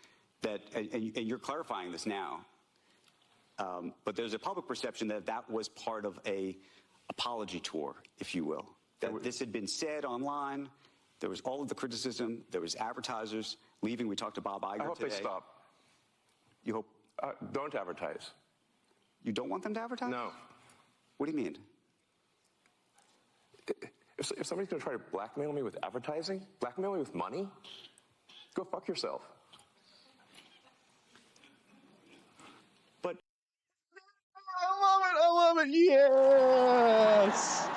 that, and you're clarifying this now, but there's a public perception that that was part of a apology tour, if you will. That this had been said online. There was all of the criticism. There was advertisers leaving. We talked to Bob Iger today. I hope they stop. You hope? Don't advertise. You don't want them to advertise? No. What do you mean? If somebody's going to try to blackmail me with advertising, blackmail me with money, go fuck yourself. But I love it. Yes.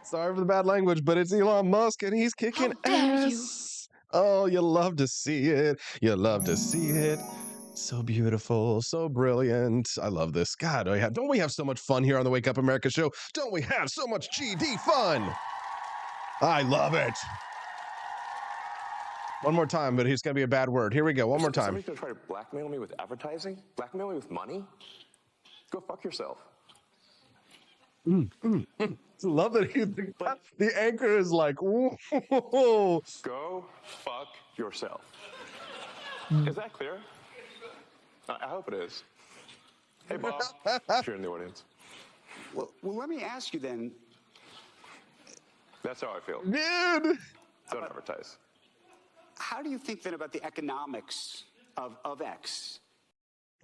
Sorry for the bad language, but it's Elon Musk and he's kicking ass. Oh, you love to see it. You love to see it. So beautiful, so brilliant. I love this. God, don't we have so much fun here on the Wake Up America show? Don't we have so much GD fun? I love it. One more time, but he's going to be a bad word. Here we go. One more time. Somebody's going to try to blackmail me with advertising? Blackmail me with money? Go fuck yourself. Love that the anchor is like, whoa. Go fuck yourself. Is that clear? I hope it is. Hey, Bob, if you're in the audience. Well, let me ask you then. That's how I feel. Dude! Don't advertise. How do you think then about the economics of X?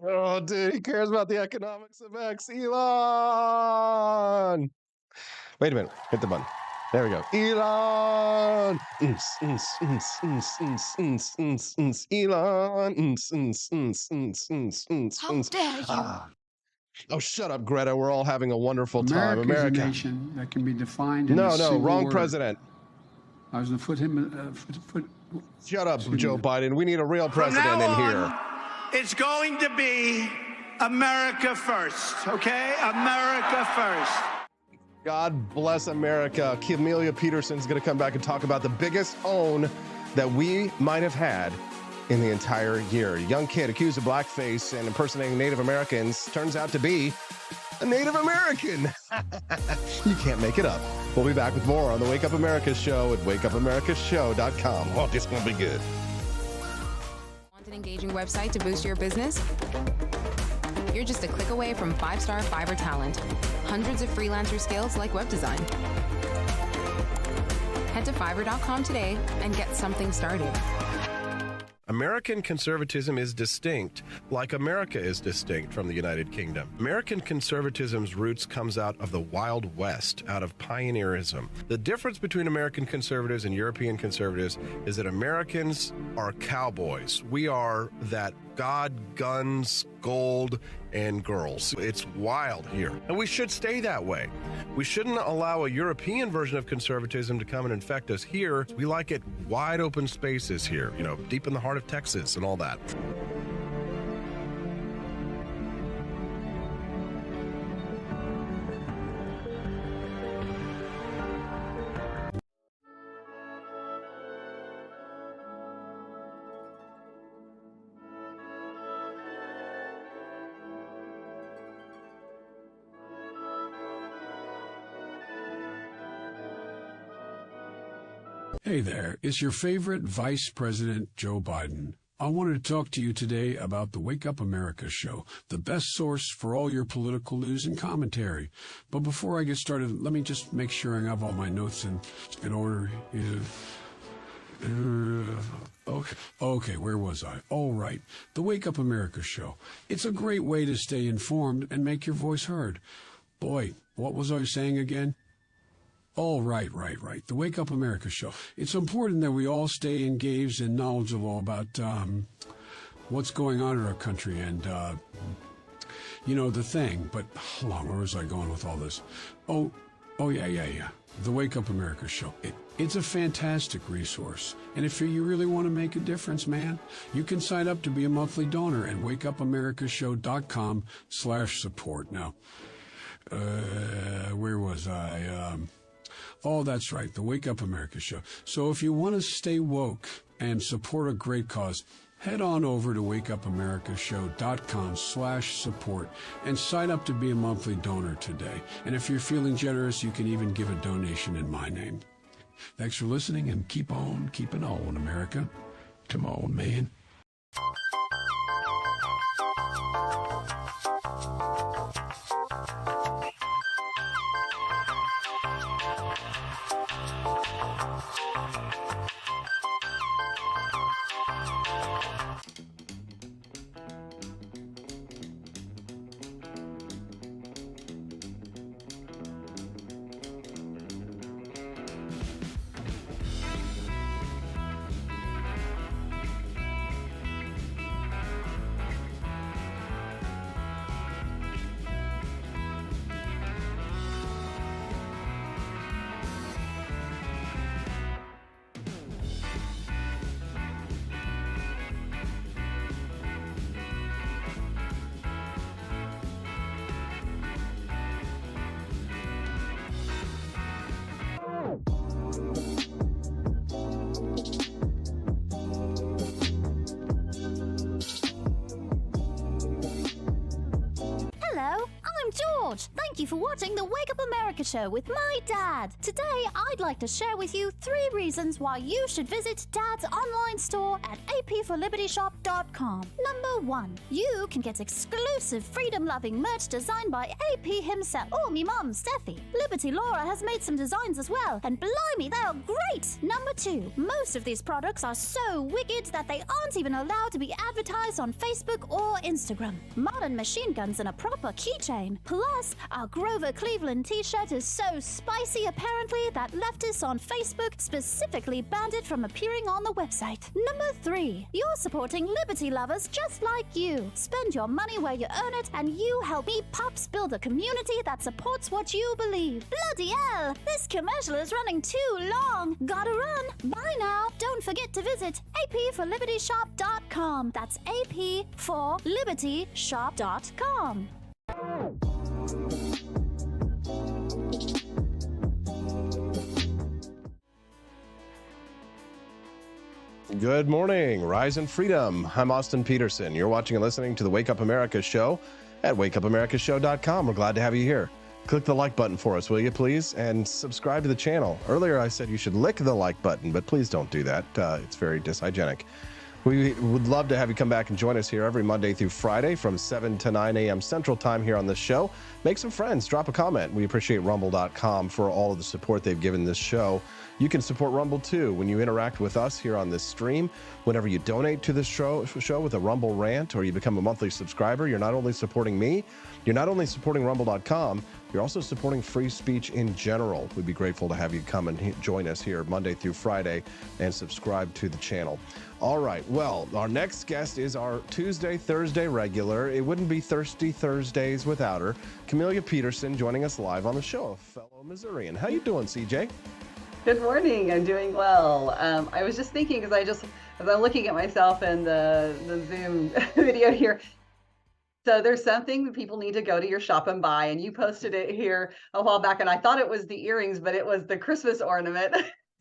Oh, dude, he cares about the economics of X. Elon! Wait a minute. Hit the button. There we go. Elon! Elon! How dare you? Oh, shut up, Greta. We're all having a wonderful time. America is America. a nation that can be defined in a No, single wrong word. president. I was going to put him. Shut up, Joe Biden. We need a real president in here. It's going to be America first, okay? America first. God bless America. Camelia Peterson's going to come back and talk about the biggest own that we might have had in the entire year. A young kid accused of blackface and impersonating Native Americans turns out to be a Native American. You can't make it up. We'll be back with more on the Wake Up America show at wakeupAmericaShow.com. Oh, this will be good. Want an engaging website to boost your business? You're just a click away from 5-star Fiverr talent. Hundreds of freelancer skills like web design. Head to Fiverr.com today and get something started. American conservatism is distinct, like America is distinct from the United Kingdom. American conservatism's roots comes out of the Wild West, out of pioneerism. The difference between American conservatives and European conservatives is that Americans are cowboys. We are that God, guns, gold, and girls. It's wild here. And we should stay that way. We shouldn't allow a European version of conservatism to come and infect us here. We like it wide open spaces here, you know, deep in the heart of Texas and all that. Hey there, it's your favorite Vice President Joe Biden. I wanted to talk to you today about the Wake Up America show, the best source for all your political news and commentary. But before I get started, let me just make sure I have all my notes in order. Okay, where was I? All right, the Wake Up America show. It's a great way to stay informed and make your voice heard. Boy, what was I saying again? Oh, right. The Wake Up America show. It's important that we all stay engaged and knowledgeable about what's going on in our country and, the thing. But hold on, where was I going with all this? Oh, yeah. The Wake Up America show. It's a fantastic resource. And if you really want to make a difference, man, you can sign up to be a monthly donor at wakeupAmericaShow.com/support. Now, where was I? Oh, that's right, the Wake Up America show. So if you want to stay woke and support a great cause, head on over to wakeupAmericaShow.com/support and sign up to be a monthly donor today. And if you're feeling generous, you can even give a donation in my name. Thanks for listening, and keep on keeping on, America. Come on, man. George. Thank you for watching the Wake Up America show with my dad. Today, I'd like to share with you 3 reasons why you should visit Dad's online store at apforlibertyshop.com. Number 1, you can get exclusive freedom-loving merch designed by AP himself or me mum, Steffi. Liberty Laura has made some designs as well, and blimey, they are great. Number 2, most of these products are so wicked that they aren't even allowed to be advertised on Facebook or Instagram. Modern machine guns and a proper keychain. Plus, our Grover Cleveland t-shirt is so spicy apparently that leftists on Facebook specifically banned it from appearing on the website. Number 3, you're supporting liberty lovers just like you. Spend your money where you earn it, and you help me pups build a community that supports what you believe. Bloody hell, this commercial is running too long. Gotta run. Bye now. Don't forget to visit apforlibertyshop.com. That's apforlibertyshop.com. Good morning, Rise and Freedom. I'm Austin Peterson. You're watching and listening to the Wake Up America show at wakeupAmericaShow.com. We're glad to have you here. Click the like button for us, will you please? And subscribe to the channel. Earlier I said you should lick the like button, but please don't do that. It's very dyshygienic. We would love to have you come back and join us here every Monday through Friday from 7 to 9 a.m. Central Time here on this show. Make some friends, drop a comment. We appreciate rumble.com for all of the support they've given this show. You can support Rumble too when you interact with us here on this stream. Whenever you donate to this show with a Rumble rant, or you become a monthly subscriber, you're not only supporting me, you're not only supporting rumble.com, you're also supporting free speech in general. We'd be grateful to have you come and join us here Monday through Friday and subscribe to the channel. All right, well, our next guest is our Tuesday, Thursday regular. It wouldn't be Thirsty Thursdays without her. Camelia Peterson joining us live on the show, a fellow Missourian. How you doing, CJ? Good morning. I'm doing well. I was just thinking, as I'm looking at myself in the Zoom video here. So there's something that people need to go to your shop and buy, and you posted it here a while back, and I thought it was the earrings, but it was the Christmas ornament.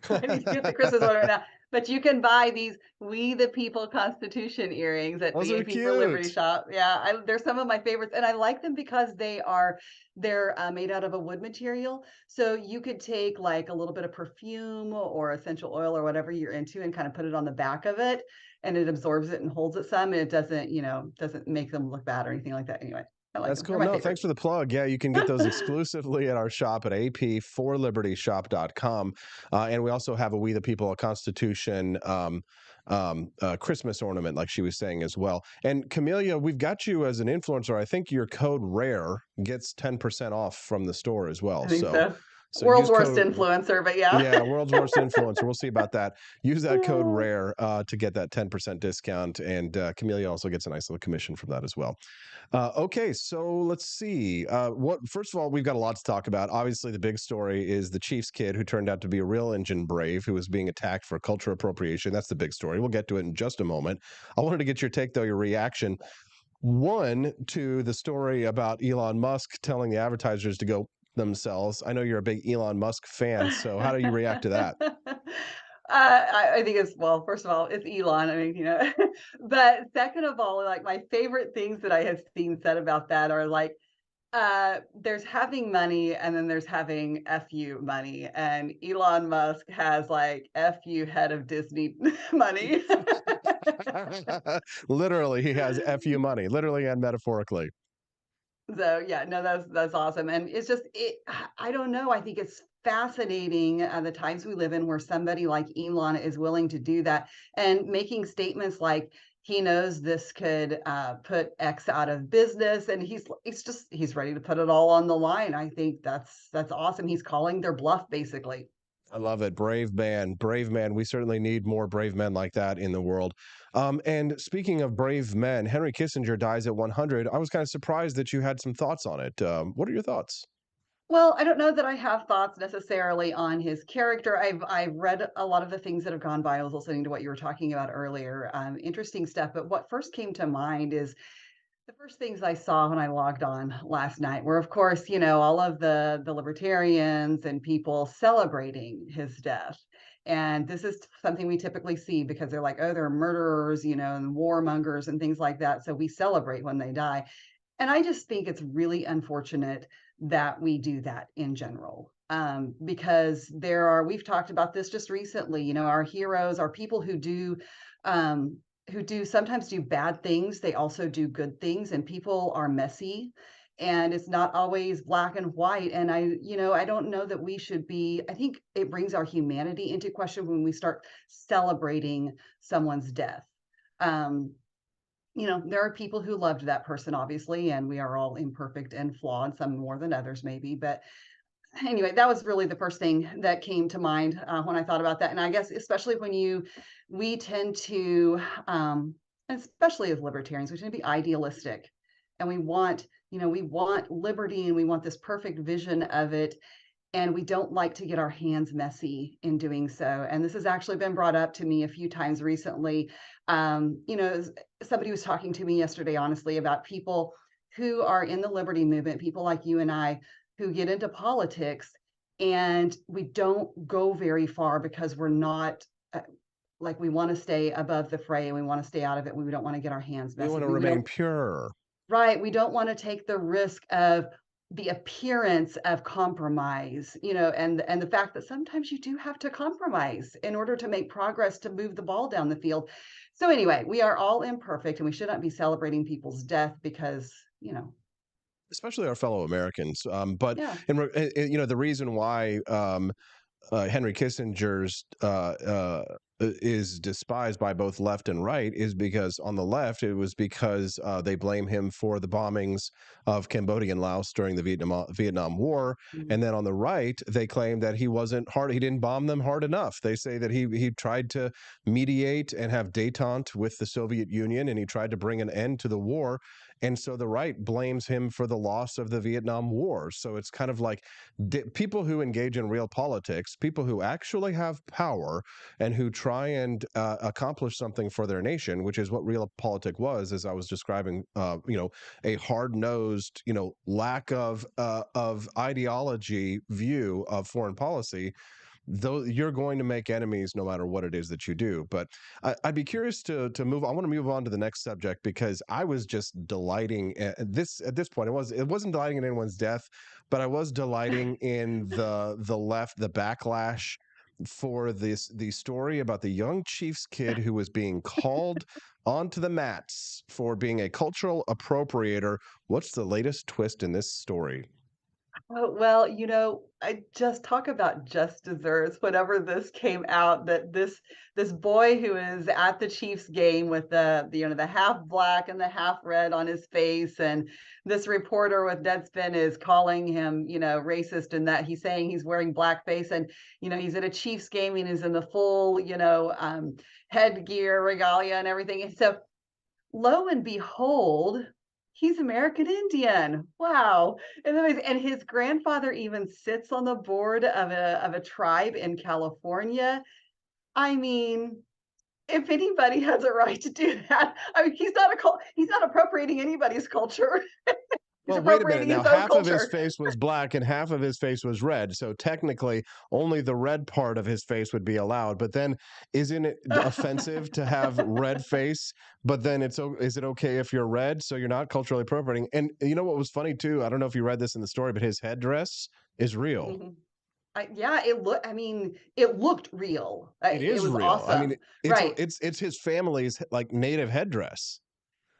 I need to get the Christmas ornament now. But you can buy these We the People Constitution earrings at the AP for Liberty shop. Yeah, they're some of my favorites, and I like them because they're made out of a wood material. So you could take like a little bit of perfume or essential oil or whatever you're into and kind of put it on the back of it, and it absorbs it and holds it some, and it doesn't make them look bad or anything like that. Anyway. That's cool. No, thanks for the plug. Yeah, you can get those exclusively at our shop at apforlibertyshop.com. And we also have a We the People a Constitution Christmas ornament, like she was saying as well. And Camelia, we've got you as an influencer. I think your code RARE gets 10% off from the store as well. I think so. World's worst influencer, but yeah. Yeah, world's worst influencer. We'll see about that. Use that code RARE to get that 10% discount. And Camelia also gets a nice little commission from that as well. Okay, so let's see. First of all, we've got a lot to talk about. Obviously, the big story is the Chiefs kid who turned out to be a real engine brave who was being attacked for cultural appropriation. That's the big story. We'll get to it in just a moment. I wanted to get your take, though, your reaction. One, to the story about Elon Musk telling the advertisers to go themselves. I know you're a big Elon Musk fan, so how do you react to that? I think first of all, it's Elon. I mean, but second of all, like my favorite things that I have seen said about that are like, there's having money and then there's having FU money, and Elon Musk has like FU head of Disney money. Literally, he has FU money, literally and metaphorically. So yeah, no, that's awesome. And it's just, I don't know. I think it's fascinating the times we live in where somebody like Elon is willing to do that and making statements like he knows this could put X out of business, and he's ready to put it all on the line. I think that's awesome. He's calling their bluff, basically. I love it. Brave man. We certainly need more brave men like that in the world. And speaking of brave men, Henry Kissinger dies at 100. I was kind of surprised that you had some thoughts on it. What are your thoughts? Well, I don't know that I have thoughts necessarily on his character. I've read a lot of the things that have gone by. I was listening to what you were talking about earlier. Interesting stuff. But what first came to mind is the first things I saw when I logged on last night were, of course, all of the libertarians and people celebrating his death. And this is something we typically see because they're like, oh, they're murderers, and warmongers and things like that. So we celebrate when they die. And I just think it's really unfortunate that we do that in general. Because we've talked about this just recently, you know, our heroes are people who do sometimes do bad things. They also do good things, and people are messy, and it's not always black and white. And I don't know that we should be, I think it brings our humanity into question when we start celebrating someone's death. There are people who loved that person, obviously, and we are all imperfect and flawed, some more than others, maybe. But anyway, that was really the first thing that came to mind when I thought about that. And I guess especially when we tend to, especially as libertarians, we tend to be idealistic, and we want liberty, and we want this perfect vision of it. And we don't like to get our hands messy in doing so. And this has actually been brought up to me a few times recently. Somebody was talking to me yesterday, honestly, about people who are in the liberty movement, people like you and I, who get into politics, and we don't go very far because we're not we want to stay above the fray, and we want to stay out of it. We don't want to get our hands messy. We want to remain pure. Right. We don't want to take the risk of the appearance of compromise, and the fact that sometimes you do have to compromise in order to make progress, to move the ball down the field. So anyway, we are all imperfect, and we should not be celebrating people's death because, especially our fellow Americans. But Yeah. the reason why Henry Kissinger's is despised by both left and right is because on the left, it was because they blame him for the bombings of Cambodia and Laos during the Vietnam War. And then on the right, they claim that he didn't bomb them hard enough. They say that he tried to mediate and have détente with the Soviet Union, and he tried to bring an end to the war. And so the right blames him for the loss of the Vietnam War. So it's kind of like people who engage in real politics, people who actually have power and who try and accomplish something for their nation, which is what real politic was, as I was describing, a hard-nosed, lack of ideology view of foreign policy. Though you're going to make enemies no matter what it is that you do. But I'd be curious to move. I want to move on to the next subject, because I was just delighting at this point. It wasn't delighting in anyone's death, but I was delighting in the backlash for the story about the young Chiefs kid who was being called onto the mats for being a cultural appropriator. What's the latest twist in this story? Oh, well, I just talk about just desserts. Whenever this came out, that this boy who is at the Chiefs game with the half black and the half red on his face, and this reporter with Deadspin is calling him, racist, and that he's saying he's wearing blackface, and he's at a Chiefs game and he's in the full, headgear, regalia, and everything. And so, lo and behold, he's American Indian. Wow. And his grandfather even sits on the board of a tribe in California. I mean, if anybody has a right to do that, I mean, he's not appropriating anybody's culture. Well, wait a minute. Now, half of his face was black and half of his face was red. So technically, only the red part of his face would be allowed. But then, isn't it offensive to have red face? But then is it okay if you're red? So you're not culturally appropriating. And you know what was funny too? I don't know if you read this in the story, but his headdress is real. Mm-hmm. It looked real. It is real. Awesome. I mean, it's his family's native headdress.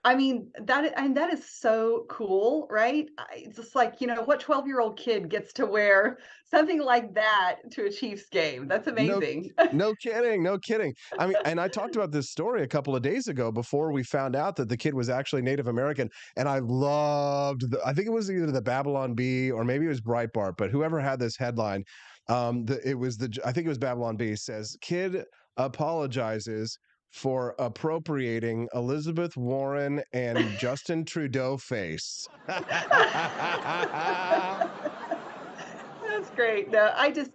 I mean, that is so cool, right? It's just like, what 12-year-old kid gets to wear something like that to a Chiefs game? That's amazing. No kidding. No kidding. I mean, and I talked about this story a couple of days ago before we found out that the kid was actually Native American. And I loved, I think it was either the Babylon Bee or maybe it was Breitbart, but whoever had this headline, I think it was Babylon Bee, says, kid apologizes for appropriating Elizabeth Warren and Justin Trudeau face. That's great. No, I just,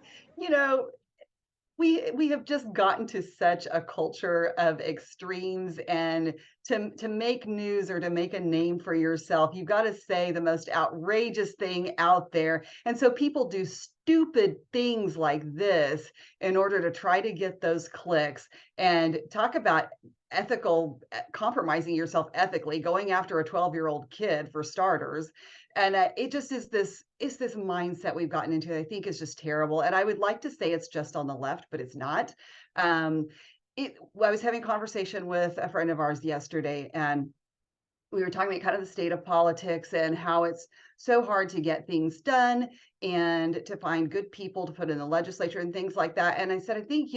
we have just gotten to such a culture of extremes, and to make news or to make a name for yourself, you've got to say the most outrageous thing out there. And so people do stupid things like this in order to try to get those clicks. And talk about compromising yourself ethically, going after a 12-year-old kid for starters. And it just is this mindset we've gotten into, I think is just terrible. And I would like to say it's just on the left, but it's not. I was having a conversation with a friend of ours yesterday, and we were talking about kind of the state of politics and how it's so hard to get things done and to find good people to put in the legislature and things like that. And I said, I think,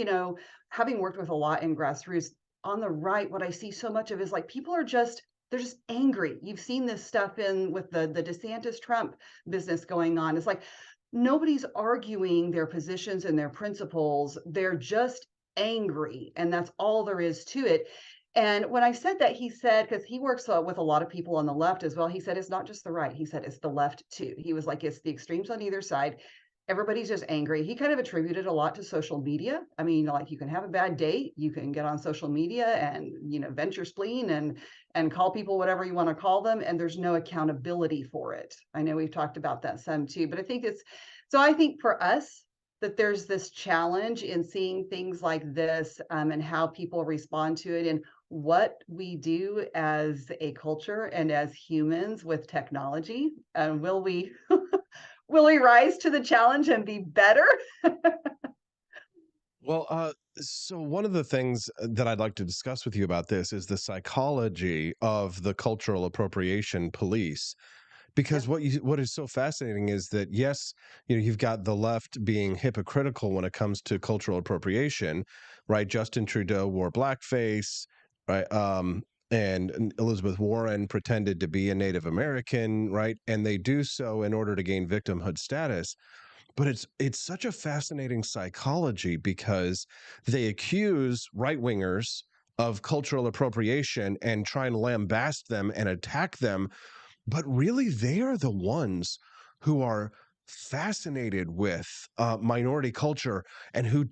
having worked with a lot in grassroots on the right, what I see so much of is like people are they're just angry. You've seen this stuff with the DeSantis Trump business going on. It's like nobody's arguing their positions and their principles. They're just angry. And that's all there is to it. And when I said that, he said, because he works with a lot of people on the left as well, he said, it's not just the right. He said, it's the left too. He was like, it's the extremes on either side. Everybody's just angry. He kind of attributed a lot to social media. I mean, like you can have a bad day, you can get on social media and, vent your spleen and call people whatever you want to call them. And there's no accountability for it. I know we've talked about that some too, but I think for us, that there's this challenge in seeing things like this and how people respond to it and what we do as a culture and as humans with technology. Will we will we rise to the challenge and be better? Well, so one of the things that I'd like to discuss with you about this is the psychology of the cultural appropriation police. Because what is so fascinating is that, yes, you've got the left being hypocritical when it comes to cultural appropriation, right? Justin Trudeau wore blackface, right? And Elizabeth Warren pretended to be a Native American, right? And they do so in order to gain victimhood status. But it's such a fascinating psychology because they accuse right-wingers of cultural appropriation and try and lambast them and attack them. But really, they are the ones who are fascinated with minority culture and who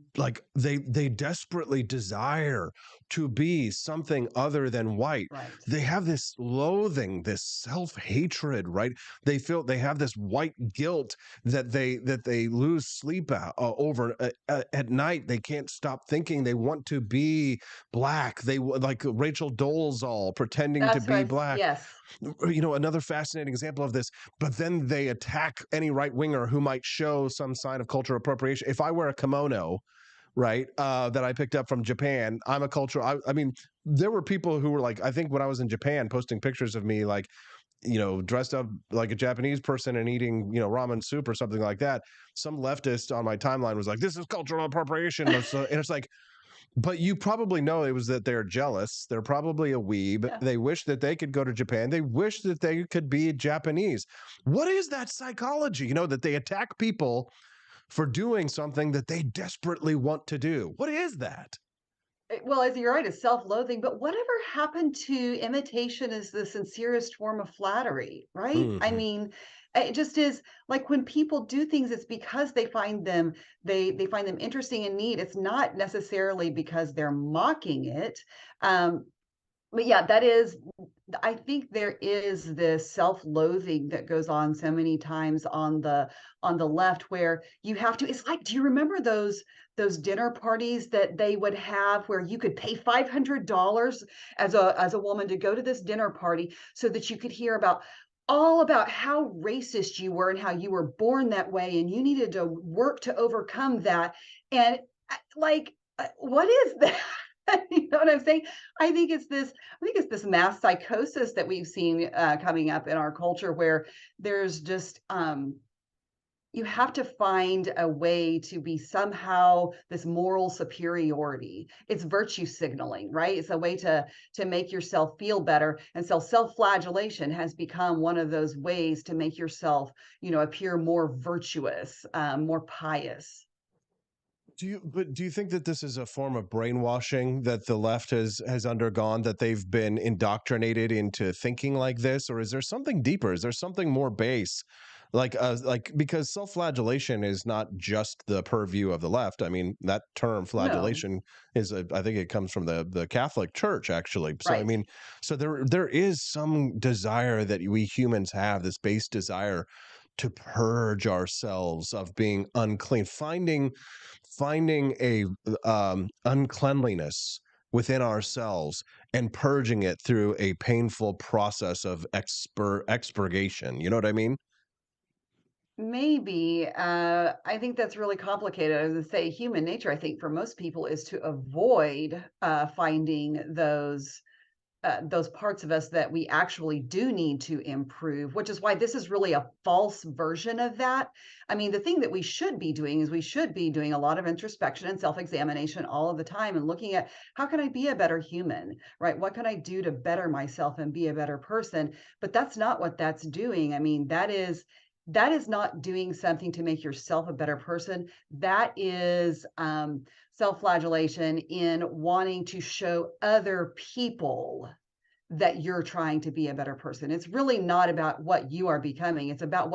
they desperately desire to be something other than white. Right. They have this loathing, this self-hatred, right? They feel they have this white guilt that they lose sleep over at night. They can't stop thinking they want to be black. They like Rachel Dolezal pretending to be black. Yes. Another fascinating example of this, but then they attack any right-winger who might show some sign of cultural appropriation. If I wear a kimono, right, that I picked up from Japan, I'm a cultural, I mean, there were people who were like, I think when I was in Japan, posting pictures of me, like, dressed up like a Japanese person and eating, ramen soup or something like that. Some leftist on my timeline was like, this is cultural appropriation. And it's like, but you probably know it was that they're jealous. They're probably a weeb. Yeah. They wish that they could go to Japan. They wish that they could be Japanese. What is that psychology? That they attack people for doing something that they desperately want to do. What is that? Well, as you're right, it's self-loathing, but whatever happened to imitation is the sincerest form of flattery, right? I mean, it just is like when people do things, it's because they find them interesting and neat. It's not necessarily because they're mocking it. But yeah, I think there is this self-loathing that goes on so many times on the left where you have to, it's like, do you remember those dinner parties that they would have where you could pay $500 as a woman to go to this dinner party so that you could hear all about how racist you were and how you were born that way and you needed to work to overcome that. And what is that? You know what I'm saying? I think it's this mass psychosis that we've seen coming up in our culture where there's just you have to find a way to be somehow this moral superiority. It's virtue signaling, right? It's a way to make yourself feel better. And so self-flagellation has become one of those ways to make yourself, appear more virtuous, more pious. Do you think that this is a form of brainwashing that the left has undergone, that they've been indoctrinated into thinking like this, or is there something deeper? Is there something more base? Because self-flagellation is not just the purview of the left. I mean, that term flagellation I think it comes from the Catholic Church, actually. So, right. I mean, so there is some desire that we humans have, this base desire to purge ourselves of being unclean, finding a uncleanliness within ourselves and purging it through a painful process of expurgation. You know what I mean? Maybe. I think that's really complicated. As I say, human nature, I think, for most people is to avoid finding those parts of us that we actually do need to improve, which is why this is really a false version of that. I mean, the thing that we should be doing is we should be doing a lot of introspection and self-examination all of the time and looking at how can I be a better human, right? What can I do to better myself and be a better person? But that's not what that's doing. I mean, that is not doing something to make yourself a better person. That is self-flagellation in wanting to show other people that you're trying to be a better person. It's really not about what you are becoming. It's about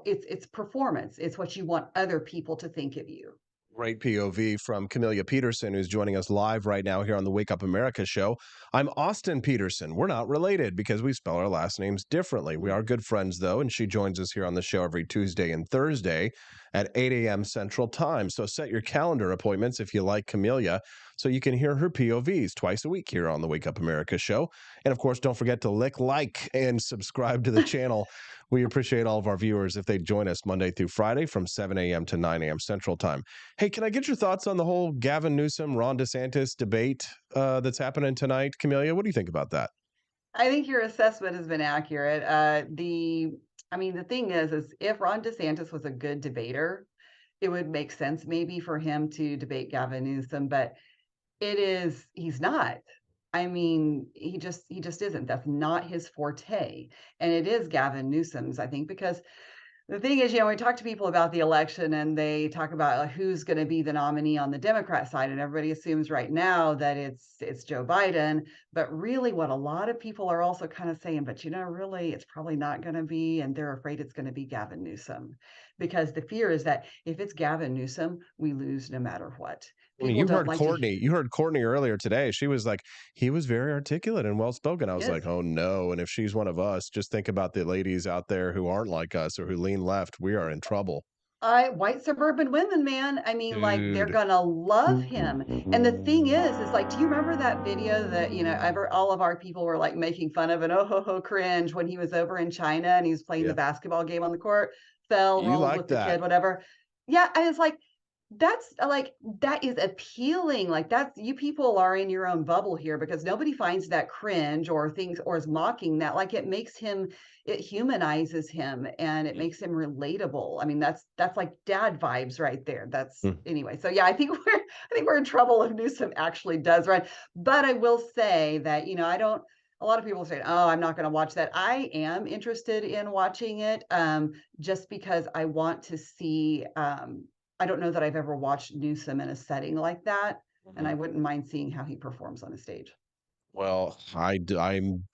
it's performance. It's what you want other people to think of you. Great POV from Camellia Peterson, who's joining us live right now here on the Wake Up America show. I'm Austin Peterson. We're not related because we spell our last names differently. We are good friends, though, and she joins us here on the show every Tuesday and Thursday at 8 a.m. Central Time. So set your calendar appointments if you like Camellia so you can hear her POVs twice a week here on the Wake Up America show. And, of course, don't forget to like, and subscribe to the channel. We appreciate all of our viewers if they join us Monday through Friday from 7 a.m. to 9 a.m. Central Time. Hey, can I get your thoughts on the whole Gavin Newsom, Ron DeSantis debate that's happening tonight? Camellia, what do you think about that? I think your assessment has been accurate. The thing is if Ron DeSantis was a good debater, it would make sense maybe for him to debate Gavin Newsom, but he's not. I mean, he just isn't. That's not his forte. And it is Gavin Newsom's, I think, because the thing is, we talk to people about the election and they talk about who's going to be the nominee on the Democrat side, and everybody assumes right now that it's Joe Biden. But really what a lot of people are also kind of saying, but really it's probably not going to be, and they're afraid it's going to be Gavin Newsom, because the fear is that if it's Gavin Newsom, we lose no matter what. I mean, you heard Courtney earlier today. She was like, he was very articulate and well-spoken. I was like, oh no. And if she's one of us, just think about the ladies out there who aren't like us or who lean left. We are in trouble. White suburban women, man. I mean, like, they're gonna love him. And the thing is like, do you remember that video that, all of our people were like making fun of and cringe when he was over in China and he was playing the basketball game on the court, fell, rolled with the kid, whatever. Yeah, I was like, that is appealing. Like, that's, you people are in your own bubble here, because nobody finds that cringe or is mocking that. Like, it humanizes him and it makes him relatable. I mean, that's like dad vibes right there. Anyway. So yeah, I think we're in trouble if Newsom actually does right. But I will say that, a lot of people say, oh, I'm not going to watch that. I am interested in watching it just because I want to see, I don't know that I've ever watched Newsom in a setting like that, and I wouldn't mind seeing how he performs on a stage. Well, I'm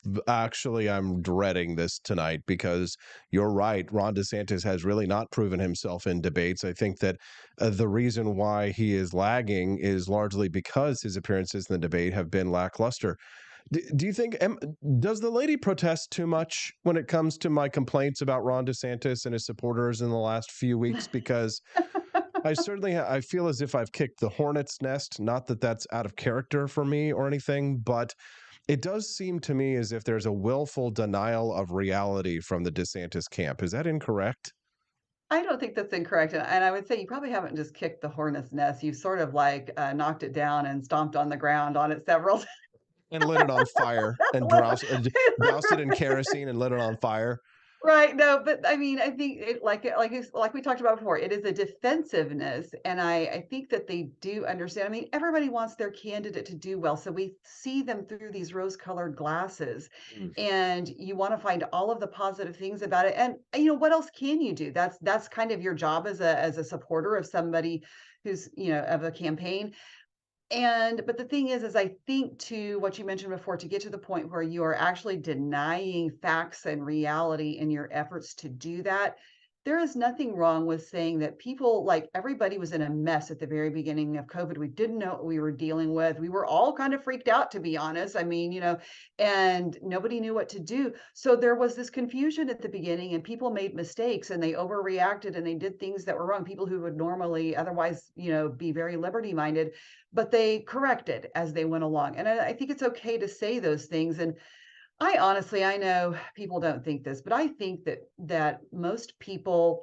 dreading this tonight because you're right. Ron DeSantis has really not proven himself in debates. I think that the reason why he is lagging is largely because his appearances in the debate have been lackluster. Do you think, does the lady protest too much when it comes to my complaints about Ron DeSantis and his supporters in the last few weeks? Because I feel as if I've kicked the hornet's nest. Not that that's out of character for me or anything, but it does seem to me as if there's a willful denial of reality from the DeSantis camp. Is that incorrect? I don't think that's incorrect. And I would say you probably haven't just kicked the hornet's nest. You've sort of like knocked it down and stomped on the ground on it several times. And lit it on fire and doused it in kerosene and lit it on fire. Right. No, but I mean, I think like we talked about before, it is a defensiveness. And I think that they do understand. I mean, everybody wants their candidate to do well. So we see them through these rose-colored glasses and you want to find all of the positive things about it. And what else can you do? That's kind of your job as a supporter of somebody who's, of a campaign. But the thing is I think, to what you mentioned before, to get to the point where you are actually denying facts and reality in your efforts to do that, there is nothing wrong with saying that people, like everybody was in a mess at the very beginning of COVID. We didn't know what we were dealing with. We were all kind of freaked out, to be honest. I mean, and nobody knew what to do. So there was this confusion at the beginning, and people made mistakes and they overreacted and they did things that were wrong. People who would normally otherwise, be very liberty minded, but they corrected as they went along. And I think it's okay to say those things. And I know people don't think this, but I think that most people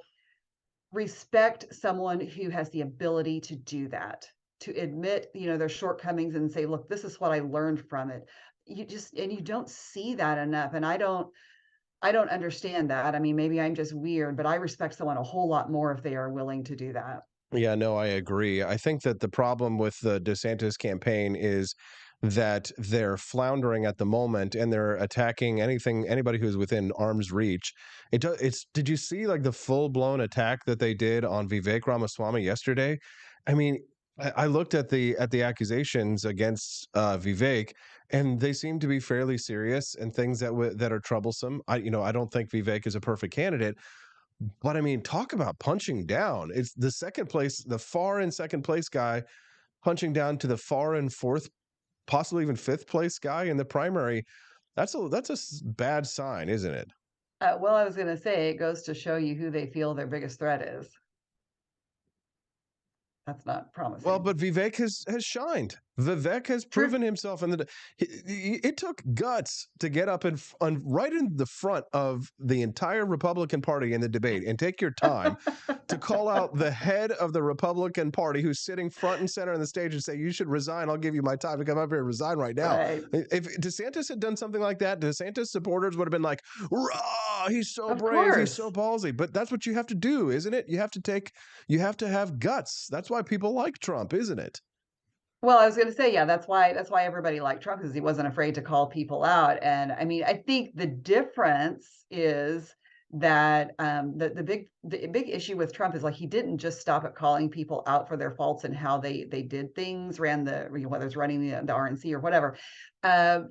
respect someone who has the ability to do that, to admit, their shortcomings and say, look, this is what I learned from it. You don't see that enough. And I don't understand that. I mean, maybe I'm just weird, but I respect someone a whole lot more if they are willing to do that. Yeah, no, I agree. I think that the problem with the DeSantis campaign is that they're floundering at the moment and they're attacking anybody who's within arm's reach. Did you see like the full-blown attack that they did on Vivek Ramaswamy yesterday? I mean, I looked at the accusations against Vivek, and they seem to be fairly serious and things that are troublesome. I don't think Vivek is a perfect candidate, but I mean, talk about punching down. It's the far in second place guy punching down to the far in fourth, possibly even fifth place guy in the primary. That's a bad sign, isn't it? Well, I was going to say, it goes to show you who they feel their biggest threat is. That's not promising. Well, but Vivek has shined. Vivek has proven himself, and it took guts to get up right in the front of the entire Republican Party in the debate and take your time to call out the head of the Republican Party who's sitting front and center on the stage and say, "You should resign. I'll give you my time to come up here and resign right now." Right. If DeSantis had done something like that, DeSantis supporters would have been like, "Rah, he's so brave, course. he's so ballsy." But that's what you have to do, isn't it? You have to have guts. That's why people like Trump, isn't it? Well, I was going to say, yeah, that's why everybody liked Trump, because he wasn't afraid to call people out. And I mean, I think the difference is that the big issue with Trump is like he didn't just stop at calling people out for their faults and how they did things, whether it's running the RNC or whatever.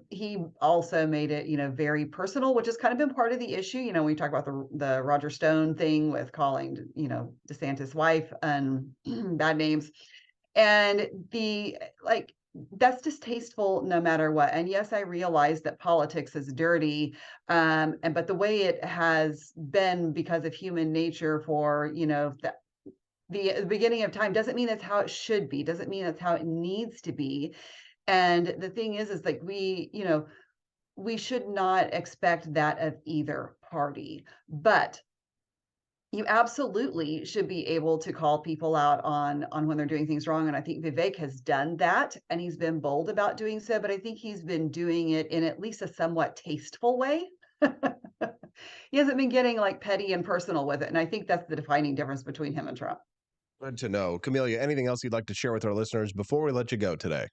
He also made it, very personal, which has kind of been part of the issue. When we talk about the Roger Stone thing with calling, DeSantis' wife and bad names. And that's distasteful no matter what. And yes, I realize that politics is dirty. But the way it has been because of human nature for, the beginning of time doesn't mean that's how it should be, doesn't mean that's how it needs to be. And the thing is like we should not expect that of either party. But you absolutely should be able to call people out on when they're doing things wrong. And I think Vivek has done that, and he's been bold about doing so, but I think he's been doing it in at least a somewhat tasteful way. He hasn't been getting like petty and personal with it. And I think that's the defining difference between him and Trump. Good to know. Camelia, anything else you'd like to share with our listeners before we let you go today?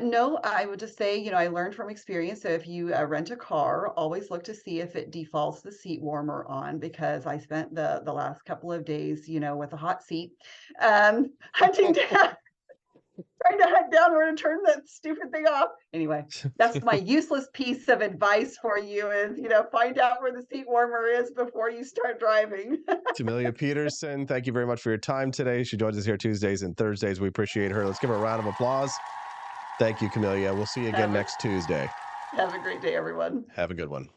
No, I would just say, I learned from experience. So if you rent a car, always look to see if it defaults the seat warmer on, because I spent the last couple of days, with a hot seat, hunting down, trying to hunt down where to turn that stupid thing off. Anyway, that's my useless piece of advice for you is, find out where the seat warmer is before you start driving. Camelia Peterson, thank you very much for your time today. She joins us here Tuesdays and Thursdays. We appreciate her. Let's give her a round of applause. Thank you, Camelia. We'll see you again next Tuesday. Have a great day, everyone. Have a good one.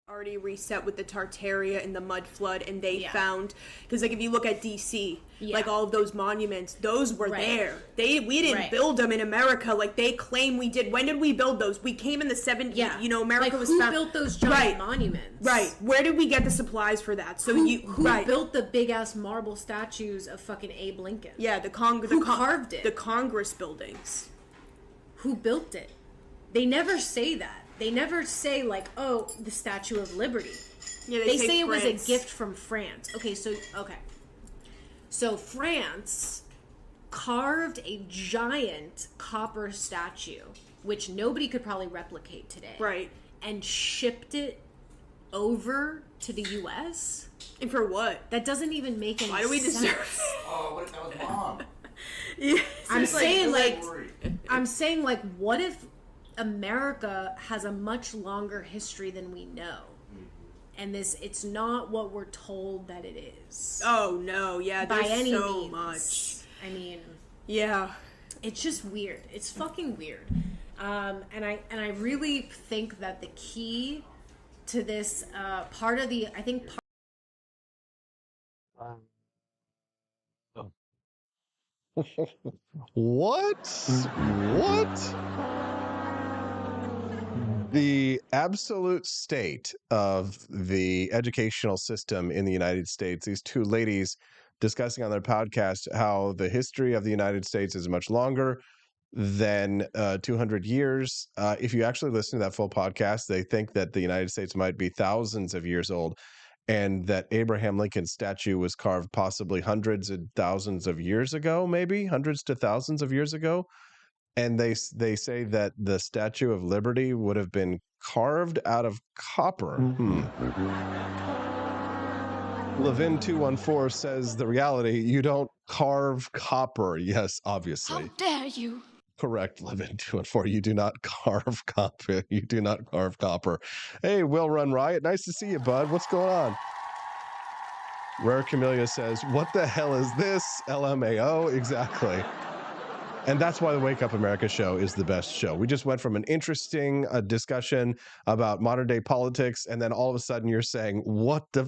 Already reset with the Tartaria and the mud flood, and they found, because like if you look at DC, like all of those monuments, those were there. We didn't build them in America like they claim we did. When did we build those? We came in the 70s. America was who found. built those giant monuments? Right. Where did we get the supplies for that? So who built the big ass marble statues of fucking Abe Lincoln? Yeah, who carved it? The Congress buildings. Who built it? They never say that. They never say like, oh, the Statue of Liberty. Yeah, they say it was a gift from France. So France carved a giant copper statue, which nobody could probably replicate today. Right. And shipped it over to the U.S. And for what? That doesn't even make any sense. Why do we deserve? Oh, what if that was bomb? Yeah, I'm saying like, what if America has a much longer history than we know? and it's not what we're told that it is. Oh no, yeah, by there's any so means. much. I mean, yeah, it's just weird. It's fucking weird. And I really think that the key to this part of the What? The absolute state of the educational system in the United States, these two ladies discussing on their podcast how the history of the United States is much longer than 200 years. If you actually listen to that full podcast, they think that the United States might be thousands of years old, and that Abraham Lincoln's statue was carved possibly hundreds and thousands of years ago, maybe hundreds to thousands of years ago. And they say that the Statue of Liberty would have been carved out of copper. Levin 214 says the reality, you don't carve copper. Yes, obviously. How dare you? Correct, Levin 214. You do not carve copper. You do not carve copper. Hey, Will Run Riot. Nice to see you, bud. What's going on? Rare Camellia says, what the hell is this? LMAO. Exactly. And that's why the Wake Up America show is the best show. We just went from an interesting discussion about modern day politics, and then all of a sudden you're saying, what the...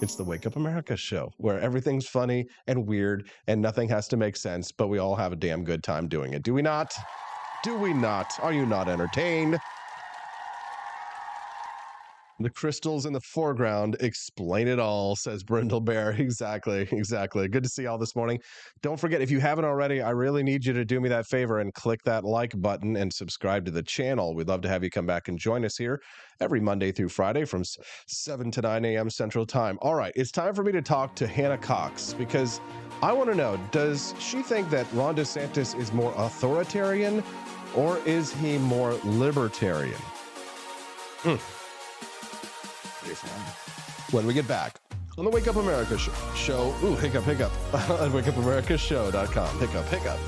It's the Wake Up America show, where everything's funny and weird and nothing has to make sense, but we all have a damn good time doing it. Do we not? Do we not? Are you not entertained? The crystals in the foreground explain it all, says Brindle Bear. Exactly. Good to see y'all this morning. Don't forget, if you haven't already, I really need you to do me that favor and click that like button and subscribe to the channel. We'd love to have you come back and join us here every Monday through Friday from 7 to 9 a.m. Central Time. All right, it's time for me to talk to Hannah Cox, because I want to know, does she think that Ron DeSantis is more authoritarian, or is he more libertarian? When we get back on the Wake Up America show, ooh, hiccup, at wakeupAmericaShow.com. Hiccup.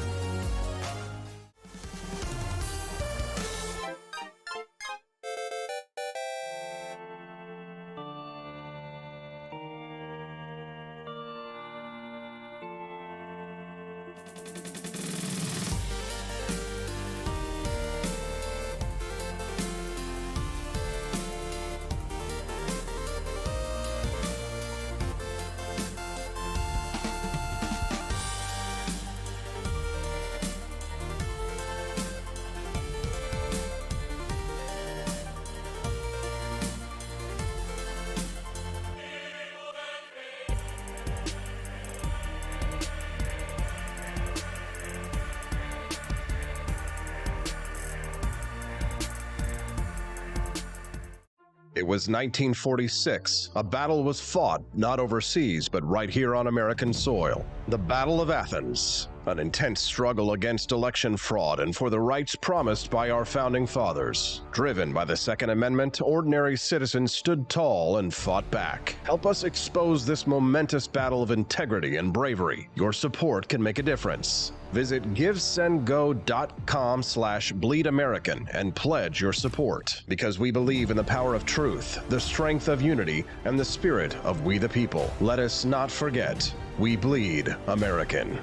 It was 1946. A battle was fought, not overseas, but right here on American soil. The Battle of Athens, an intense struggle against election fraud and for the rights promised by our founding fathers. Driven by the Second Amendment, ordinary citizens stood tall and fought back. Help us expose this momentous battle of integrity and bravery. Your support can make a difference. Visit givesendgo.com/bleedamerican and pledge your support, because we believe in the power of truth, the strength of unity, and the spirit of we the people. Let us not forget, we bleed American.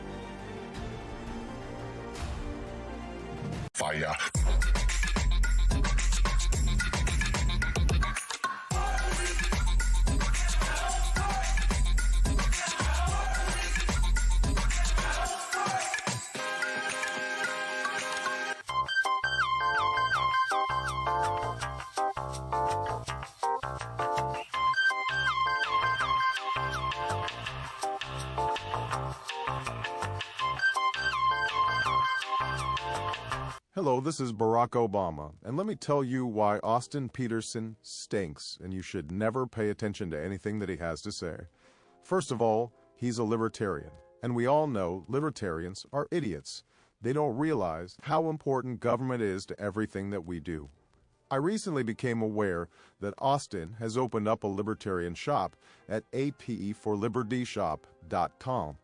Fire. Hello, this is Barack Obama, and let me tell you why Austin Peterson stinks, and you should never pay attention to anything that he has to say. First of all, he's a libertarian, and we all know libertarians are idiots. They don't realize how important government is to everything that we do. I recently became aware that Austin has opened up a libertarian shop at apforlibertyshop.com.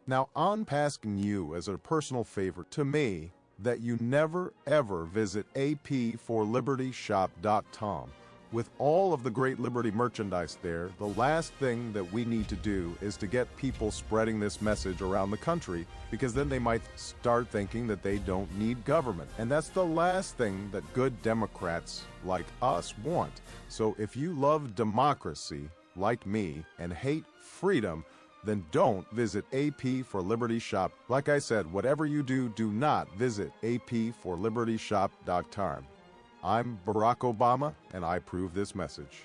Now, I'm asking you as a personal favor to me that you never ever visit apforlibertyshop.com With all of the great Liberty merchandise there, the last thing that we need to do is to get people spreading this message around the country, because then they might start thinking that they don't need government. And that's the last thing that good Democrats like us want. So if you love democracy, like me, and hate freedom, then don't visit AP for Liberty Shop. Like I said, whatever you do, do not visit apforlibertyshop.com. I'm Barack Obama, and I approve this message.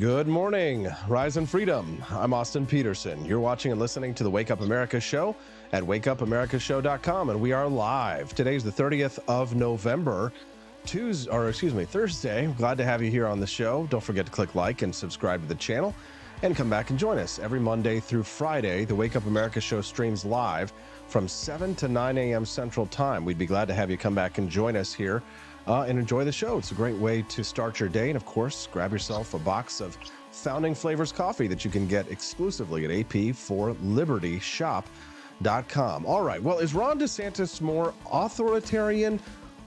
Good morning, Rise and Freedom. I'm Austin Peterson. You're watching and listening to the Wake Up America show at wakeupAmericaShow.com, and we are live. Today's the 30th of November, Thursday. Glad to have you here on the show. Don't forget to click like and subscribe to the channel and come back and join us every Monday through Friday. The Wake Up America show streams live from 7 to 9 a.m. Central Time. We'd be glad to have you come back and join us here and enjoy the show. It's a great way to start your day. And of course, grab yourself a box of Founding Flavors coffee that you can get exclusively at apforlibertyshop.com. All right. Well, is Ron DeSantis more authoritarian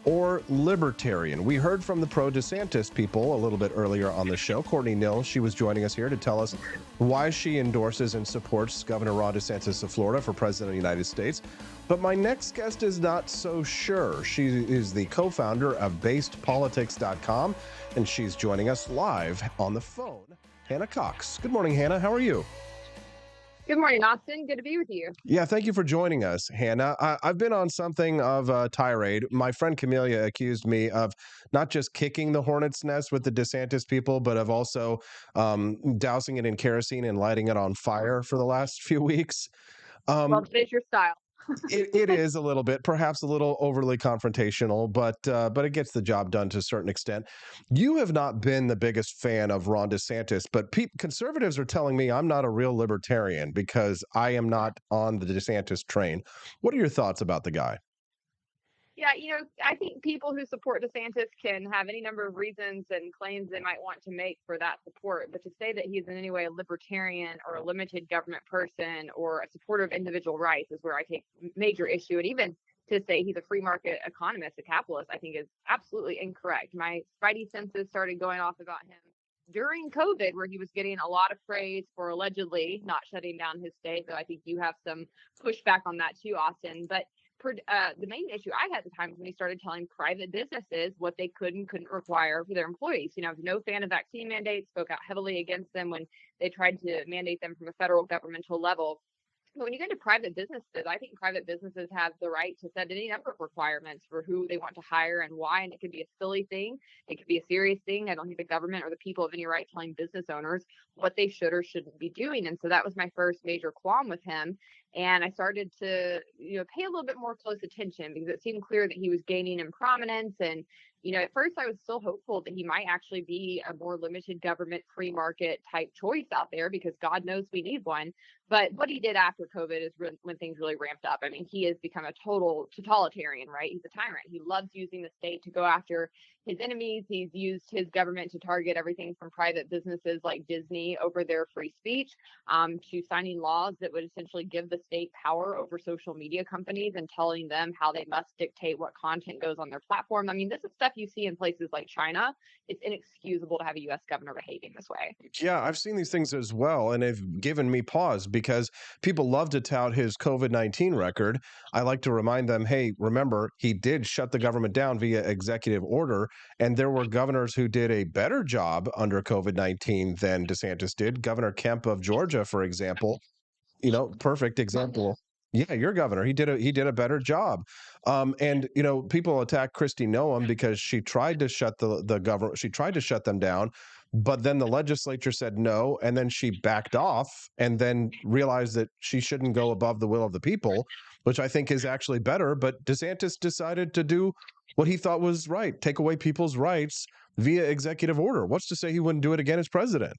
or libertarian? We heard from the pro-DeSantis people a little bit earlier on the show. Courtney Knill, she was joining us here to tell us why she endorses and supports Governor Ron DeSantis of Florida for President of the United States. But my next guest is not so sure. She is the co-founder of BasedPolitics.com, and she's joining us live on the phone. Hannah Cox. Good morning, Hannah. How are you? Good morning, Austin. Good to be with you. Yeah, thank you for joining us, Hannah. I've been on something of a tirade. My friend Camelia accused me of not just kicking the hornet's nest with the DeSantis people, but of also dousing it in kerosene and lighting it on fire for the last few weeks. Well, today's your style. It is a little bit, perhaps a little overly confrontational, but it gets the job done to a certain extent. You have not been the biggest fan of Ron DeSantis, but conservatives are telling me I'm not a real libertarian because I am not on the DeSantis train. What are your thoughts about the guy? Yeah, I think people who support DeSantis can have any number of reasons and claims they might want to make for that support, but to say that he's in any way a libertarian or a limited government person or a supporter of individual rights is where I take major issue. And even to say he's a free market economist, a capitalist, I think is absolutely incorrect. My spidey senses started going off about him during COVID, where he was getting a lot of praise for allegedly not shutting down his state, though I think you have some pushback on that too, Austin. But the main issue I had at the time was when he started telling private businesses what they could and couldn't require for their employees. I was no fan of vaccine mandates, spoke out heavily against them when they tried to mandate them from a federal governmental level. But when you go to private businesses, I think private businesses have the right to set any number of requirements for who they want to hire and why. And it could be a silly thing. It could be a serious thing. I don't think the government or the people have any right telling business owners what they should or shouldn't be doing. And so that was my first major qualm with him. And I started to, pay a little bit more close attention because it seemed clear that he was gaining in prominence. And, at first I was still hopeful that he might actually be a more limited government, free market type choice out there because God knows we need one. But what he did after COVID is when things really ramped up. I mean, he has become a total totalitarian, right? He's a tyrant. He loves using the state to go after his enemies. He's used his government to target everything from private businesses like Disney over their free speech to signing laws that would essentially give the state power over social media companies and telling them how they must dictate what content goes on their platform. I mean, this is stuff you see in places like China. It's inexcusable to have a U.S. governor behaving this way. Yeah, I've seen these things as well, and they've given me pause because people love to tout his COVID-19 record. I like to remind them, hey, remember, he did shut the government down via executive order, and there were governors who did a better job under COVID-19 than DeSantis did. Governor Kemp of Georgia, for example, perfect example. Yeah, your governor. He did a better job. And people attack Kristi Noem because she tried to shut the government. She tried to shut them down, but then the legislature said no, and then she backed off, and then realized that she shouldn't go above the will of the people, which I think is actually better. But DeSantis decided to do what he thought was right: take away people's rights via executive order. What's to say he wouldn't do it again as president?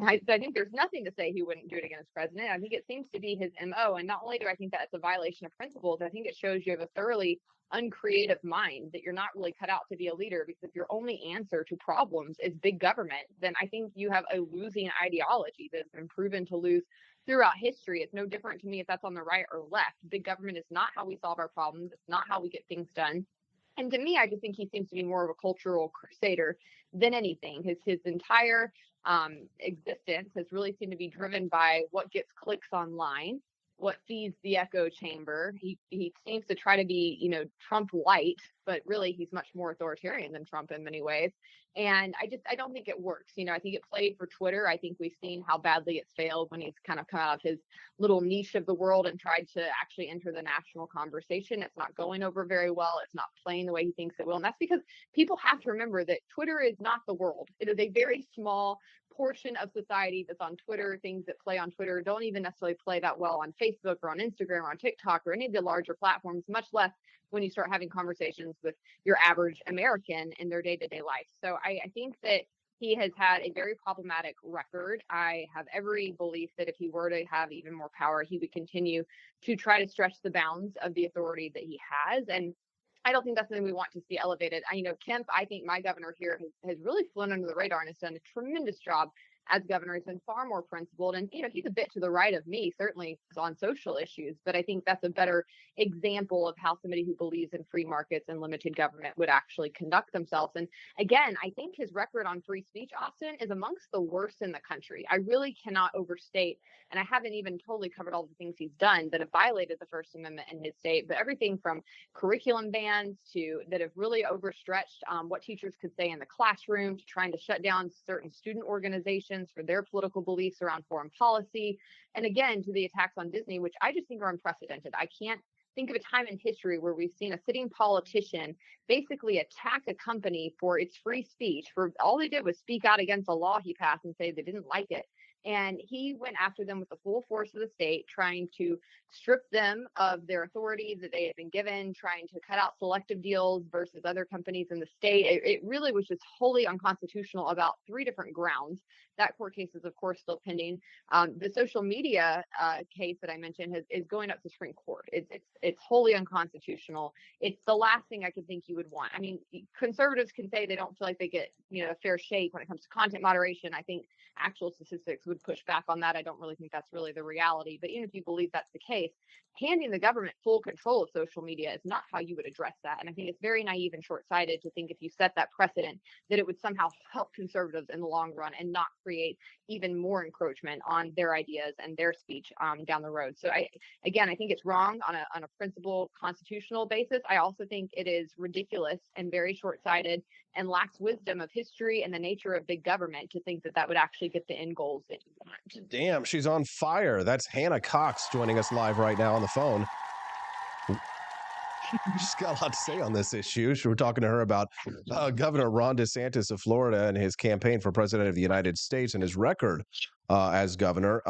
I think there's nothing to say he wouldn't do it again as president. I think it seems to be his MO. And not only do I think that's a violation of principles, I think it shows you have a thoroughly uncreative mind, that you're not really cut out to be a leader, because if your only answer to problems is big government, then I think you have a losing ideology that's been proven to lose throughout history. It's no different to me if that's on the right or left. Big government is not how we solve our problems. It's not how we get things done. And to me, I just think he seems to be more of a cultural crusader than anything. His entire existence has really seemed to be driven by what gets clicks online, what feeds the echo chamber. He seems to try to be, Trump light, but really he's much more authoritarian than Trump in many ways. And I don't think it works. I think it played for Twitter. I think we've seen how badly it's failed when he's kind of come out of his little niche of the world and tried to actually enter the national conversation. It's not going over very well. It's not playing the way he thinks it will. And that's because people have to remember that Twitter is not the world. It is a very small portion of society that's on Twitter. Things that play on Twitter don't even necessarily play that well on Facebook or on Instagram or on TikTok or any of the larger platforms, much less when you start having conversations with your average American in their day-to-day life. So I think that he has had a very problematic record. I have every belief that if he were to have even more power, he would continue to try to stretch the bounds of the authority that he has. And I don't think that's something we want to see elevated. Kemp, I think my governor here has really flown under the radar and has done a tremendous job as governor. He's been far more principled, and he's a bit to the right of me, certainly on social issues, but I think that's a better example of how somebody who believes in free markets and limited government would actually conduct themselves. And again, I think his record on free speech, Austin, is amongst the worst in the country. I really cannot overstate, and I haven't even totally covered all the things he's done that have violated the First Amendment in his state, but everything from curriculum bans to that have really overstretched what teachers could say in the classroom, to trying to shut down certain student organizations for their political beliefs around foreign policy, and again, to the attacks on Disney, which I just think are unprecedented. I can't think of a time in history where we've seen a sitting politician basically attack a company for its free speech. For all they did was speak out against a law he passed and say they didn't like it. And he went after them with the full force of the state, trying to strip them of their authority that they had been given, trying to cut out selective deals versus other companies in the state. It really was just wholly unconstitutional about 3 different grounds. That court case is, of course, still pending. The social media case that I mentioned is going up to Supreme Court. It's wholly unconstitutional. It's the last thing I could think you would want. I mean, conservatives can say they don't feel like they get a fair shake when it comes to content moderation. I think actual statistics would push back on that. I don't really think that's really the reality. But even if you believe that's the case, handing the government full control of social media is not how you would address that. And I think it's very naive and short-sighted to think if you set that precedent that it would somehow help conservatives in the long run and not create even more encroachment on their ideas and their speech down the road. So I think it's wrong on a principle constitutional basis. I also think it is ridiculous and very short-sighted and lacks wisdom of history and the nature of big government to think that would actually get the end goals that you want. Damn, she's on fire. That's Hannah Cox joining us live right now on the phone. She's got a lot to say on this issue. We're talking to her about Governor Ron DeSantis of Florida and his campaign for president of the United States and his record as governor.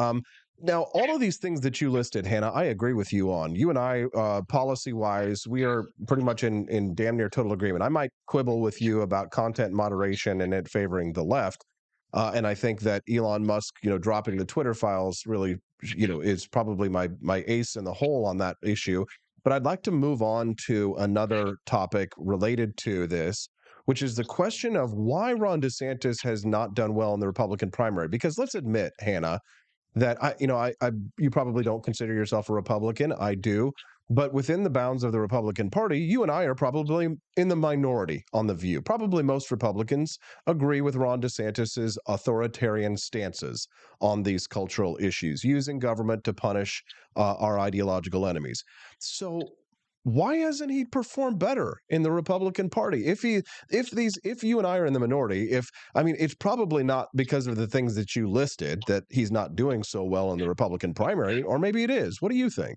Now, all of these things that you listed, Hannah, I agree with you on. You and I, policy-wise, we are pretty much in damn near total agreement. I might quibble with you about content moderation and it favoring the left. And I think that Elon Musk, dropping the Twitter files really, is probably my ace in the hole on that issue. But I'd like to move on to another topic related to this, which is the question of why Ron DeSantis has not done well in the Republican primary. Because let's admit, Hannah, that you probably don't consider yourself a Republican. I do. But within the bounds of the Republican Party, you and I are probably in the minority on the view. Probably most Republicans agree with Ron DeSantis's authoritarian stances on these cultural issues, using government to punish our ideological enemies. So why hasn't he performed better in the Republican Party? If you and I are in the minority, it's probably not because of the things that you listed that he's not doing so well in the Republican primary, or maybe it is. What do you think?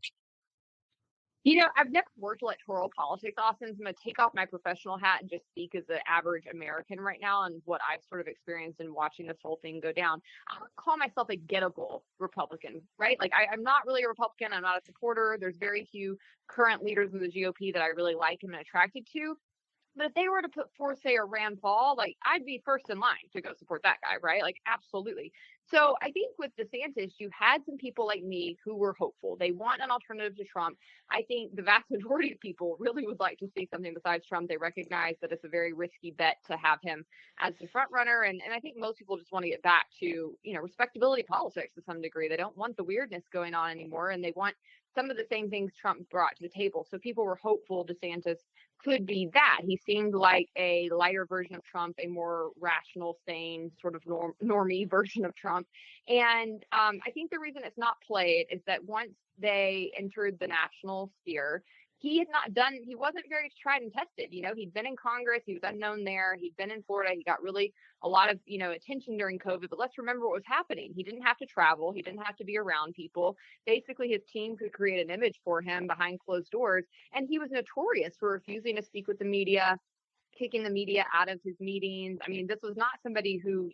I've never worked electoral politics, Austin, so I'm going to take off my professional hat and just speak as an average American right now and what I've sort of experienced in watching this whole thing go down. I would call myself a gettable Republican, right? Like, I'm not really a Republican. I'm not a supporter. There's very few current leaders in the GOP that I really like and am attracted to. But if they were to put forth, say, a Rand Paul, like, I'd be first in line to go support that guy, right? Like, absolutely. So I think with DeSantis, you had some people like me who were hopeful. They want an alternative to Trump. I think the vast majority of people really would like to see something besides Trump. They recognize that it's a very risky bet to have him as the front runner. And I think most people just want to get back to, respectability politics to some degree. They don't want the weirdness going on anymore. And they want some of the same things Trump brought to the table. So people were hopeful DeSantis could be that. He seemed like a lighter version of Trump, a more rational, sane, sort of normie version of Trump. And I think the reason it's not played is that once they entered the national sphere, he wasn't very tried and tested. He'd been in Congress, he was unknown there, he'd been in Florida, he got really a lot of, attention during COVID, but let's remember what was happening. He didn't have to travel, he didn't have to be around people. Basically, his team could create an image for him behind closed doors, and he was notorious for refusing to speak with the media, kicking the media out of his meetings. I mean, this was not somebody who,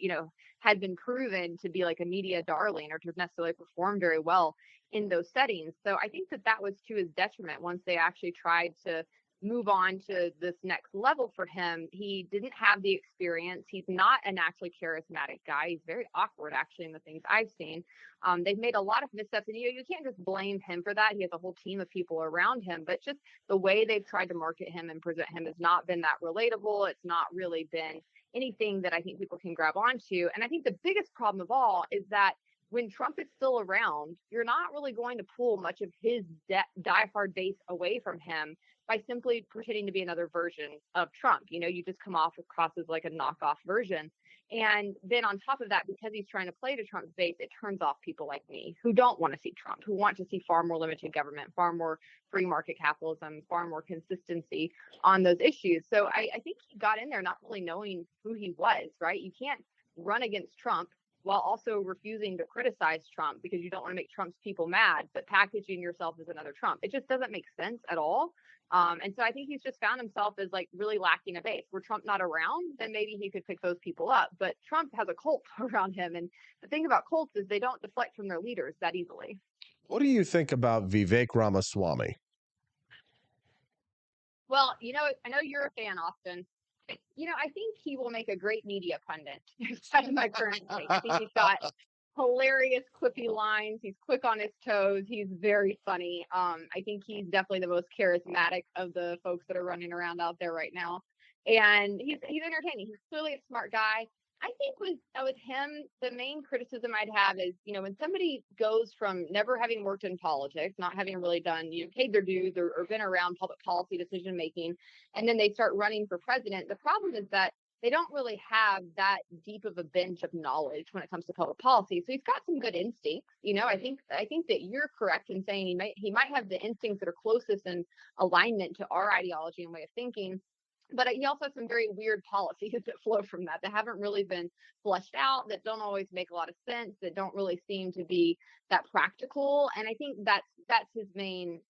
had been proven to be like a media darling or to necessarily perform very well in those settings. So I think that was to his detriment once they actually tried to move on to this next level for him. He didn't have the experience. He's not a naturally charismatic guy. He's very awkward, actually, in the things I've seen. They've made a lot of missteps, and you can't just blame him for that. He has a whole team of people around him, but just the way they've tried to market him and present him has not been that relatable. It's not really been anything that I think people can grab onto. And I think the biggest problem of all is that when Trump is still around, you're not really going to pull much of his diehard base away from him by simply pretending to be another version of Trump. You just come across as like a knockoff version. And then on top of that, because he's trying to play to Trump's base, it turns off people like me who don't want to see Trump, who want to see far more limited government, far more free market capitalism, far more consistency on those issues. So I think he got in there not really knowing who he was, right? You can't run against Trump while also refusing to criticize Trump because you don't want to make Trump's people mad, but packaging yourself as another Trump. It just doesn't make sense at all. And so I think he's just found himself as like really lacking a base. Were Trump not around, then maybe he could pick those people up. But Trump has a cult around him. And the thing about cults is they don't deflect from their leaders that easily. What do you think about Vivek Ramaswamy? Well, I know you're a fan, Austin. I think he will make a great media pundit. That's my current take. I think he's got hilarious, quippy lines. He's quick on his toes. He's very funny. I think he's definitely the most charismatic of the folks that are running around out there right now. And he's entertaining. He's clearly a smart guy. I think with him, the main criticism I'd have is, when somebody goes from never having worked in politics, not having really done, paid their dues or been around public policy decision making, and then they start running for president, the problem is that they don't really have that deep of a bench of knowledge when it comes to public policy. So he's got some good instincts. I think that you're correct in saying he might have the instincts that are closest in alignment to our ideology and way of thinking. But he also has some very weird policies that flow from that haven't really been fleshed out, that don't always make a lot of sense, that don't really seem to be that practical. And I think that's his main,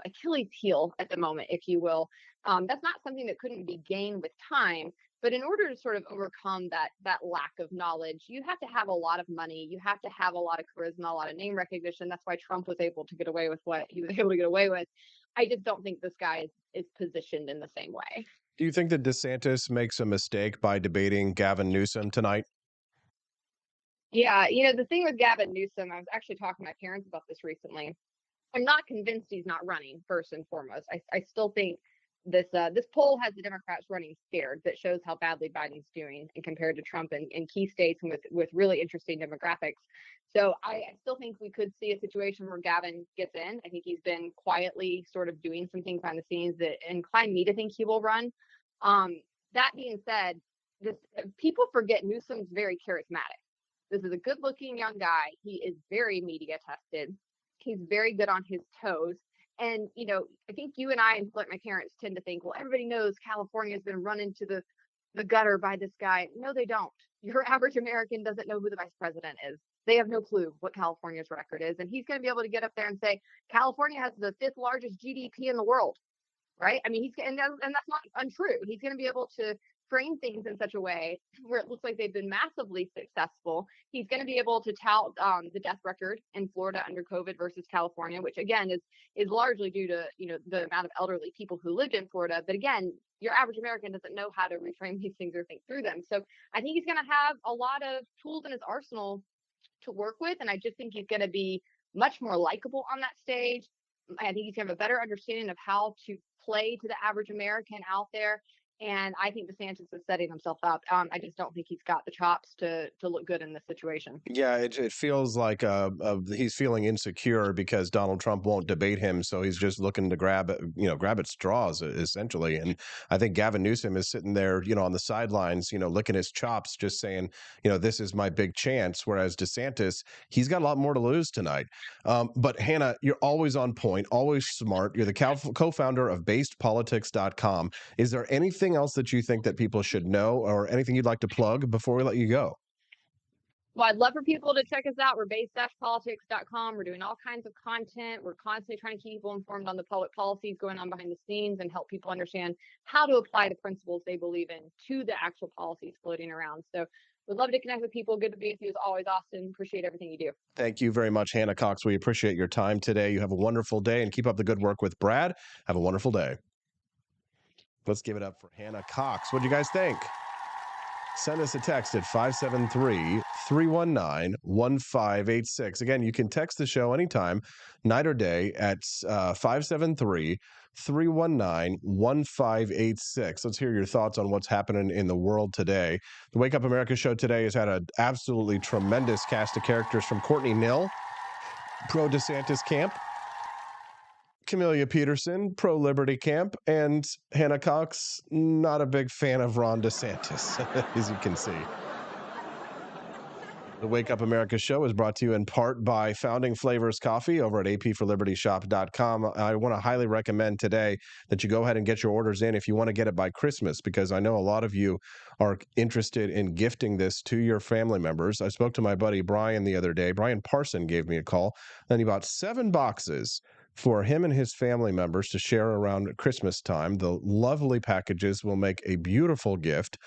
Achilles heel at the moment, if you will. That's not something that couldn't be gained with time. But in order to sort of overcome that lack of knowledge, you have to have a lot of money. You have to have a lot of charisma, a lot of name recognition. That's why Trump was able to get away with what he was able to get away with. I just don't think this guy is positioned in the same way. Do you think that DeSantis makes a mistake by debating Gavin Newsom tonight? Yeah, the thing with Gavin Newsom, I was actually talking to my parents about this recently. I'm not convinced he's not running, first and foremost. I still think this poll has the Democrats running scared. That shows how badly Biden's doing and compared to Trump in key states and with really interesting demographics. So I still think we could see a situation where Gavin gets in. I think he's been quietly sort of doing some things behind the scenes that incline me to think he will run. That being said, people forget Newsom's very charismatic. This is a good-looking young guy. He is very media tested. He's very good on his toes. And, I think you and I, like my parents, tend to think, well, everybody knows California has been run into the gutter by this guy. No, they don't. Your average American doesn't know who the vice president is. They have no clue what California's record is. And he's going to be able to get up there and say, California has the 5th largest GDP in the world, right? I mean, and that's not untrue. He's going to be able to frame things in such a way where it looks like they've been massively successful. He's going to be able to tout the death record in Florida under COVID versus California, which again is largely due to the amount of elderly people who lived in Florida. But again, your average American doesn't know how to reframe these things or think through them. So I think he's going to have a lot of tools in his arsenal to work with, and I just think he's going to be much more likable on that stage. I think he's going to have a better understanding of how to play to the average American out there. And I think DeSantis is setting himself up. I just don't think he's got the chops to look good in this situation. Yeah, it feels like he's feeling insecure because Donald Trump won't debate him, so he's just looking to grab at straws essentially. And I think Gavin Newsom is sitting there, on the sidelines, licking his chops, just saying, this is my big chance. Whereas DeSantis, he's got a lot more to lose tonight. But Hannah, you're always on point, always smart. You're the co-founder of BasedPolitics.com. Is there anything else that you think that people should know, or anything you'd like to plug before we let you go? Well, I'd love for people to check us out. We're based-politics.com. We're doing all kinds of content. We're constantly trying to keep people informed on the public policies going on behind the scenes and help people understand how to apply the principles they believe in to the actual policies floating around. So we'd love to connect with people. Good to be with you as always, Austin. Appreciate everything you do. Thank you very much, Hannah Cox. We appreciate your time today. You have a wonderful day, and keep up the good work with Brad. Have a wonderful day. Let's give it up for Hannah Cox. What do you guys think? Send us a text at 573-319-1586. Again, you can text the show anytime, night or day, at 573-319-1586. Let's hear your thoughts on what's happening in the world today. The Wake Up America show today has had an absolutely tremendous cast of characters, from Courtney Knill, pro-DeSantis camp, Camelia Peterson, pro-liberty camp, and Hannah Cox, not a big fan of Ron DeSantis, as you can see. The Wake Up America show is brought to you in part by Founding Flavors Coffee over at apforlibertyshop.com. I want to highly recommend today that you go ahead and get your orders in if you want to get it by Christmas, because I know a lot of you are interested in gifting this to your family members. I spoke to my buddy Brian the other day. Brian Parson gave me a call, and he bought 7 boxes for him and his family members to share around Christmas time. The lovely packages will make a beautiful gift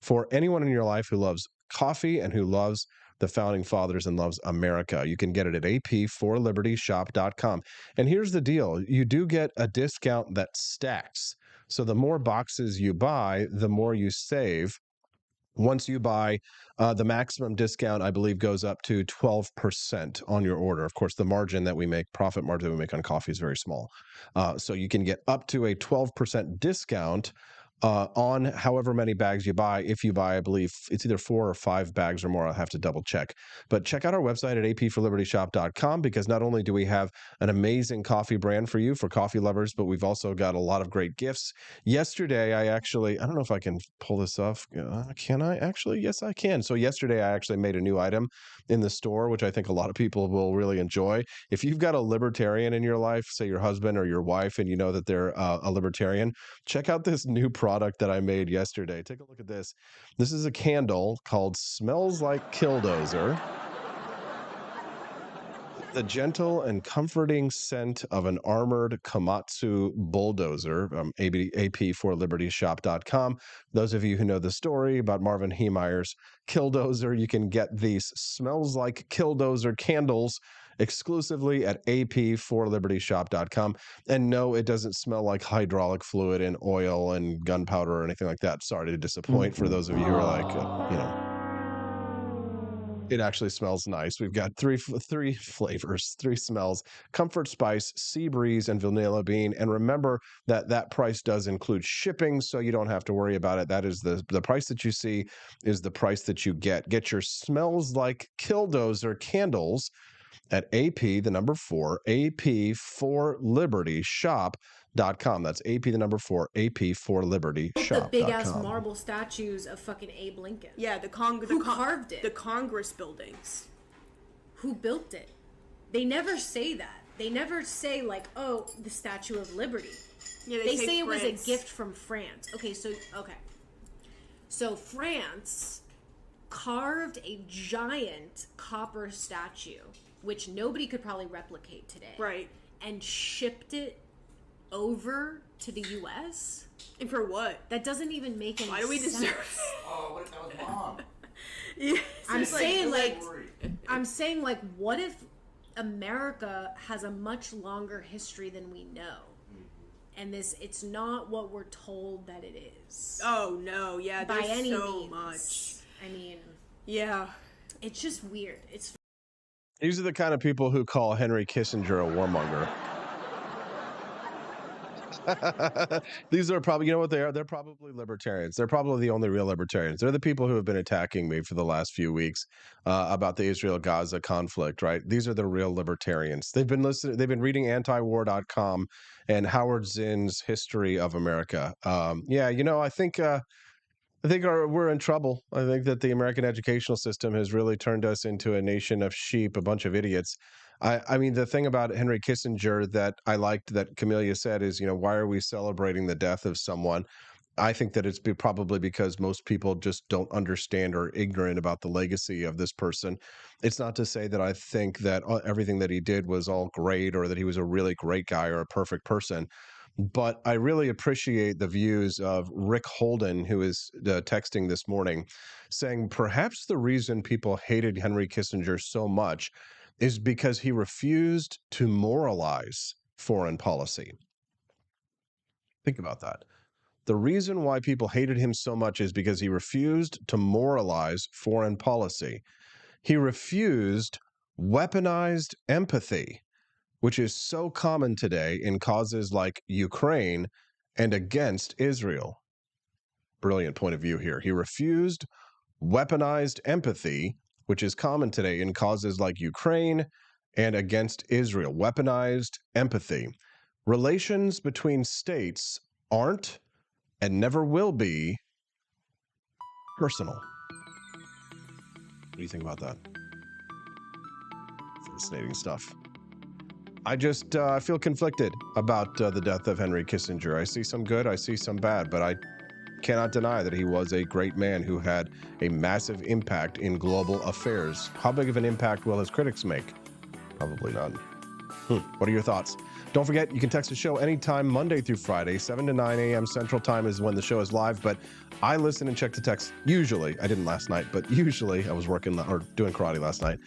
for anyone in your life who loves coffee and who loves the Founding Fathers and loves America. You can get it at apforlibertyshop.com. And here's the deal. You do get a discount that stacks. So the more boxes you buy, the more you save. Once you buy, the maximum discount, I believe, goes up to 12% on your order. Of course, the margin that we make, profit margin that we make on coffee, is very small. So you can get up to a 12% discount on however many bags you buy. If you buy, I believe it's either 4 or 5 bags or more. I'll have to double check. But check out our website at apforlibertyshop.com, because not only do we have an amazing coffee brand for you, for coffee lovers, but we've also got a lot of great gifts. Yesterday, I don't know if I can pull this off. Can I actually? Yes, I can. So yesterday, I actually made a new item in the store, which I think a lot of people will really enjoy. If you've got a libertarian in your life, say your husband or your wife, and you know that they're a libertarian, check out this new product that I made yesterday. Take a look at this. This is a candle called Smells Like Killdozer. The gentle and comforting scent of an armored Komatsu bulldozer. AP4libertyshop.com. Those of you who know the story about Marvin Heemeyer's Killdozer, you can get these Smells Like Killdozer candles exclusively at AP4libertyshop.com. And no, it doesn't smell like hydraulic fluid and oil and gunpowder or anything like that. Sorry to disappoint for those of you who are like, it actually smells nice. We've got three flavors, 3 smells: comfort spice, sea breeze, and vanilla bean. And remember that price does include shipping, so you don't have to worry about it. That is the price that you see is the price that you get. Get your Smells Like Killdozer candles at AP4libertyshop.com. That's AP4libertyshop.com. The big ass marble statues of fucking Abe Lincoln. Yeah, who carved it? The Congress buildings. Who built it? They never say that. They never say like, oh, the Statue of Liberty. Yeah, they say it was a gift from France. So France carved a giant copper statue, which nobody could probably replicate today. Right. And shipped it over to the U.S. And for what? That doesn't even make any sense. Why do we deserve it? Oh, what if that was mom? Yeah, I'm saying, what if America has a much longer history than we know? And it's not what we're told that it is. Oh, no. Yeah, by any so means. much. I mean, yeah. It's just weird. It's These are the kind of people who call Henry Kissinger a warmonger. These are probably, you know what they are? They're probably libertarians. They're probably the only real libertarians. They're the people who have been attacking me for the last few weeks about the Israel-Gaza conflict, right? These are the real libertarians. They've been listening. They've been reading antiwar.com and Howard Zinn's History of America. Yeah, you know, I think we're in trouble. I think that the American educational system has really turned us into a nation of sheep, a bunch of idiots. I mean, the thing about Henry Kissinger that I liked that Camellia said is, you know, why are we celebrating the death of someone? I think that it's probably because most people just don't understand or are ignorant about the legacy of this person. It's not to say that I think that everything that he did was all great or that he was a really great guy or a perfect person. But I really appreciate the views of Rick Holden, who is texting this morning, saying perhaps the reason people hated Henry Kissinger so much is because he refused to moralize foreign policy. Think about that. The reason why people hated him so much is because he refused to moralize foreign policy. He refused weaponized empathy, which is so common today in causes like Ukraine and against Israel. Brilliant point of view here. He refused weaponized empathy, which is common today in causes like Ukraine and against Israel. Weaponized empathy. Relations between states aren't and never will be personal. What do you think about that? Fascinating stuff. I just feel conflicted about the death of Henry Kissinger. I see some good, I see some bad, but I cannot deny that he was a great man who had a massive impact in global affairs. How big of an impact will his critics make? Probably none. What are your thoughts? Don't forget, you can text the show anytime, Monday through Friday, 7 to 9 a.m. Central Time is when the show is live, but I listen and check the text usually. I didn't last night, but usually I was working or doing karate last night.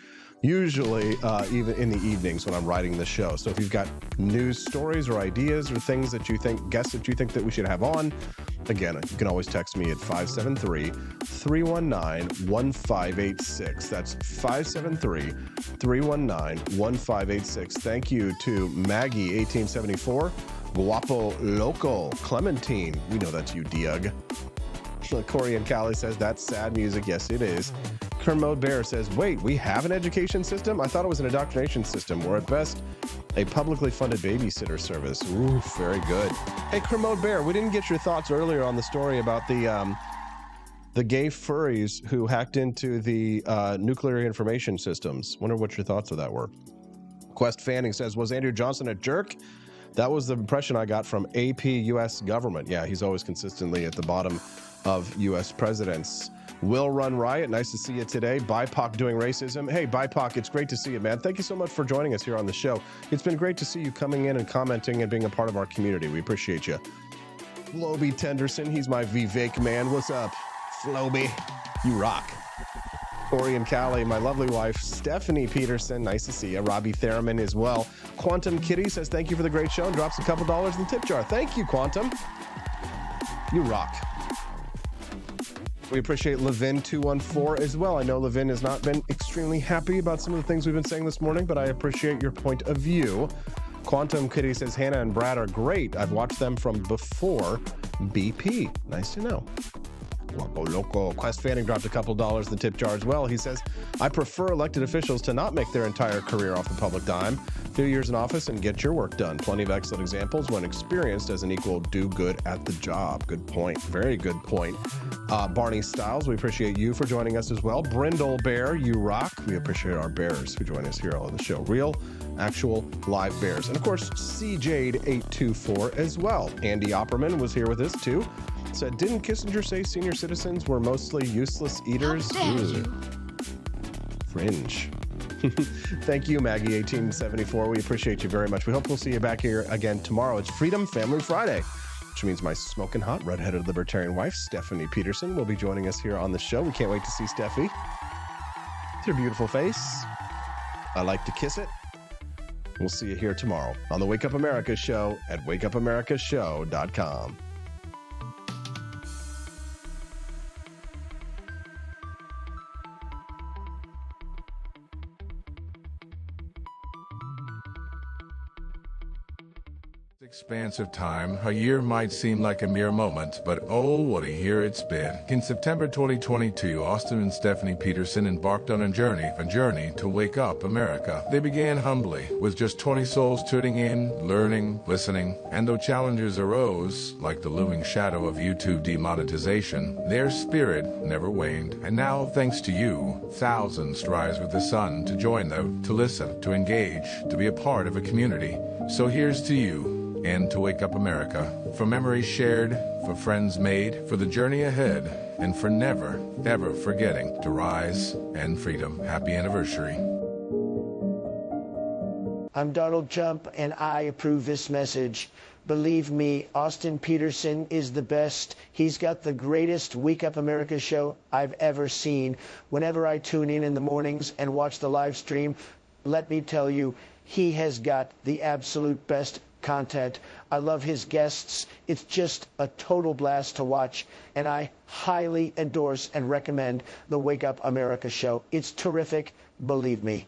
Usually even in the evenings when I'm writing the show. So if you've got news stories or ideas or things that you think, guests that you think that we should have on, again, you can always text me at 573-319-1586. That's 573-319-1586. Thank you to Maggie, 1874, Guapo Loco, Clementine. We know that's you, Doug. Corey and Callie says, that's sad music. Yes, it is. Kermode Bear says, wait, we have an education system? I thought it was an indoctrination system, or at best, a publicly funded babysitter service. Ooh, very good. Hey, Kermode Bear, we didn't get your thoughts earlier on the story about the gay furries who hacked into the nuclear information systems. Wonder what your thoughts of that were. Quest Fanning says, was Andrew Johnson a jerk? That was the impression I got from AP U.S. government. Yeah, he's always consistently at the bottom of U.S. presidents. Will Run Riot, nice to see you today. BIPOC doing racism. Hey, BIPOC, it's great to see you, man. Thank you so much for joining us here on the show. It's been great to see you coming in and commenting and being a part of our community. We appreciate you. Floby Tenderson, he's my Vivek man. What's up, Floby? You rock. Corey and Callie, my lovely wife, Stephanie Peterson, nice to see you. Robbie Theraman as well. Quantum Kitty says, thank you for the great show and drops a couple dollars in the tip jar. Thank you, Quantum. You rock. We appreciate Levin214 as well. I know Levin has not been extremely happy about some of the things we've been saying this morning, but I appreciate your point of view. Quantum Kitty says, Hannah and Brad are great. I've watched them from before BP. Nice to know. Loco Loco. Quest Fanning dropped a couple dollars in the tip jar as well. He says, I prefer elected officials to not make their entire career off the public dime. 2 years in office and get your work done. Plenty of excellent examples when experienced as an equal do good at the job. Good point. Very good point. Barney Styles, we appreciate you for joining us as well. Brindle Bear, you rock. We appreciate our bears who join us here on the show. Real, actual, live bears. And of course, CJade824 as well. Andy Opperman was here with us too. Said, didn't Kissinger say senior citizens were mostly useless eaters? Fringe. Thank you, Maggie1874. We appreciate you very much. We hope we'll see you back here again tomorrow. It's Freedom Family Friday, which means my smoking hot redheaded libertarian wife, Stephanie Peterson, will be joining us here on the show. We can't wait to see Steffi. It's her beautiful face. I like to kiss it. We'll see you here tomorrow on the Wake Up America show at wakeupAmericaShow.com. expanse of time, a year might seem like a mere moment, but oh, what a year it's been. In September 2022, Austin and Stephanie Peterson embarked on a journey to wake up America. They began humbly, with just 20 souls tuning in, learning, listening, and though challenges arose, like the looming shadow of YouTube demonetization, their spirit never waned. And now, thanks to you, thousands rise with the sun to join them, to listen, to engage, to be a part of a community. So here's to you, and to wake up America. For memories shared, for friends made, for the journey ahead, and for never, ever forgetting to rise and freedom. Happy anniversary. I'm Donald Trump, and I approve this message. Believe me, Austin Peterson is the best. He's got the greatest Wake Up America show I've ever seen. Whenever I tune in the mornings and watch the live stream, let me tell you, he has got the absolute best content. I love his guests. It's just a total blast to watch, and I highly endorse and recommend the Wake Up America show. It's terrific, believe me.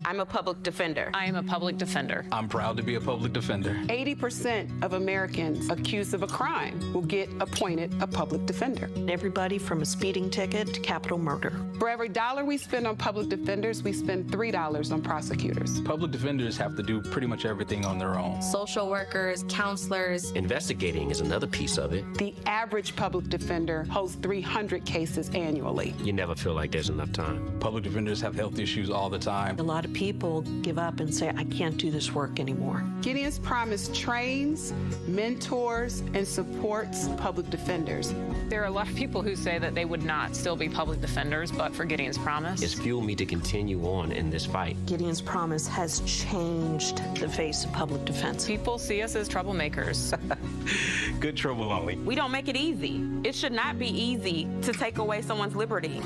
I'm a public defender. I am a public defender. I'm proud to be a public defender. 80% of Americans accused of a crime will get appointed a public defender. Everybody from a speeding ticket to capital murder. For every dollar we spend on public defenders, we spend $3 on prosecutors. Public defenders have to do pretty much everything on their own. Social workers, counselors. Investigating is another piece of it. The average public defender holds 300 cases annually. You never feel like there's enough time. Public defenders have health issues all the time. A lot of people give up and say, I can't do this work anymore. Gideon's Promise trains, mentors, and supports public defenders. There are a lot of people who say that they would not still be public defenders, but for Gideon's Promise. It's fueled me to continue on in this fight. Gideon's Promise has changed the face of public defense. People see us as troublemakers. Good trouble only. We don't make it easy. It should not be easy to take away someone's liberty.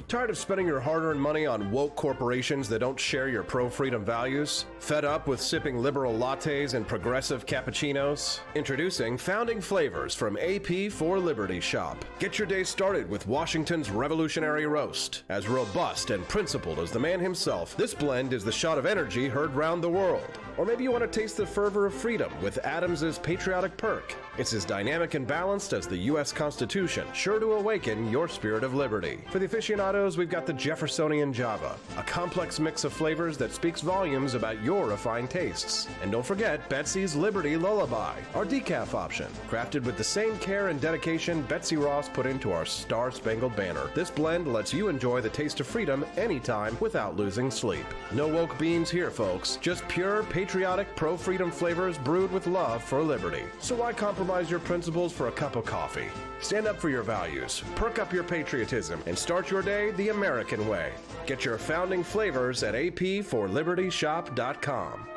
Tired of spending your hard-earned money on woke corporations that don't share your pro-freedom values? Fed up with sipping liberal lattes and progressive cappuccinos? Introducing Founding Flavors from AP for Liberty Shop. Get your day started with Washington's Revolutionary Roast. As robust and principled as the man himself, this blend is the shot of energy heard round the world. Or maybe you want to taste the fervor of freedom with Adams's Patriotic Perk. It's as dynamic and balanced as the U.S. Constitution, sure to awaken your spirit of liberty. For the aficionados, we've got the Jeffersonian Java, a complex mix of flavors that speaks volumes about your refined tastes. And don't forget Betsy's Liberty Lullaby, our decaf option, crafted with the same care and dedication Betsy Ross put into our Star-Spangled Banner. This blend lets you enjoy the taste of freedom anytime without losing sleep. No woke beans here, folks. Just pure, patriotic, pro-freedom flavors brewed with love for liberty. So why compromise your principles for a cup of coffee? Stand up for your values, perk up your patriotism, and start your day the American way. Get your Founding Flavors at apforlibertyshop.com.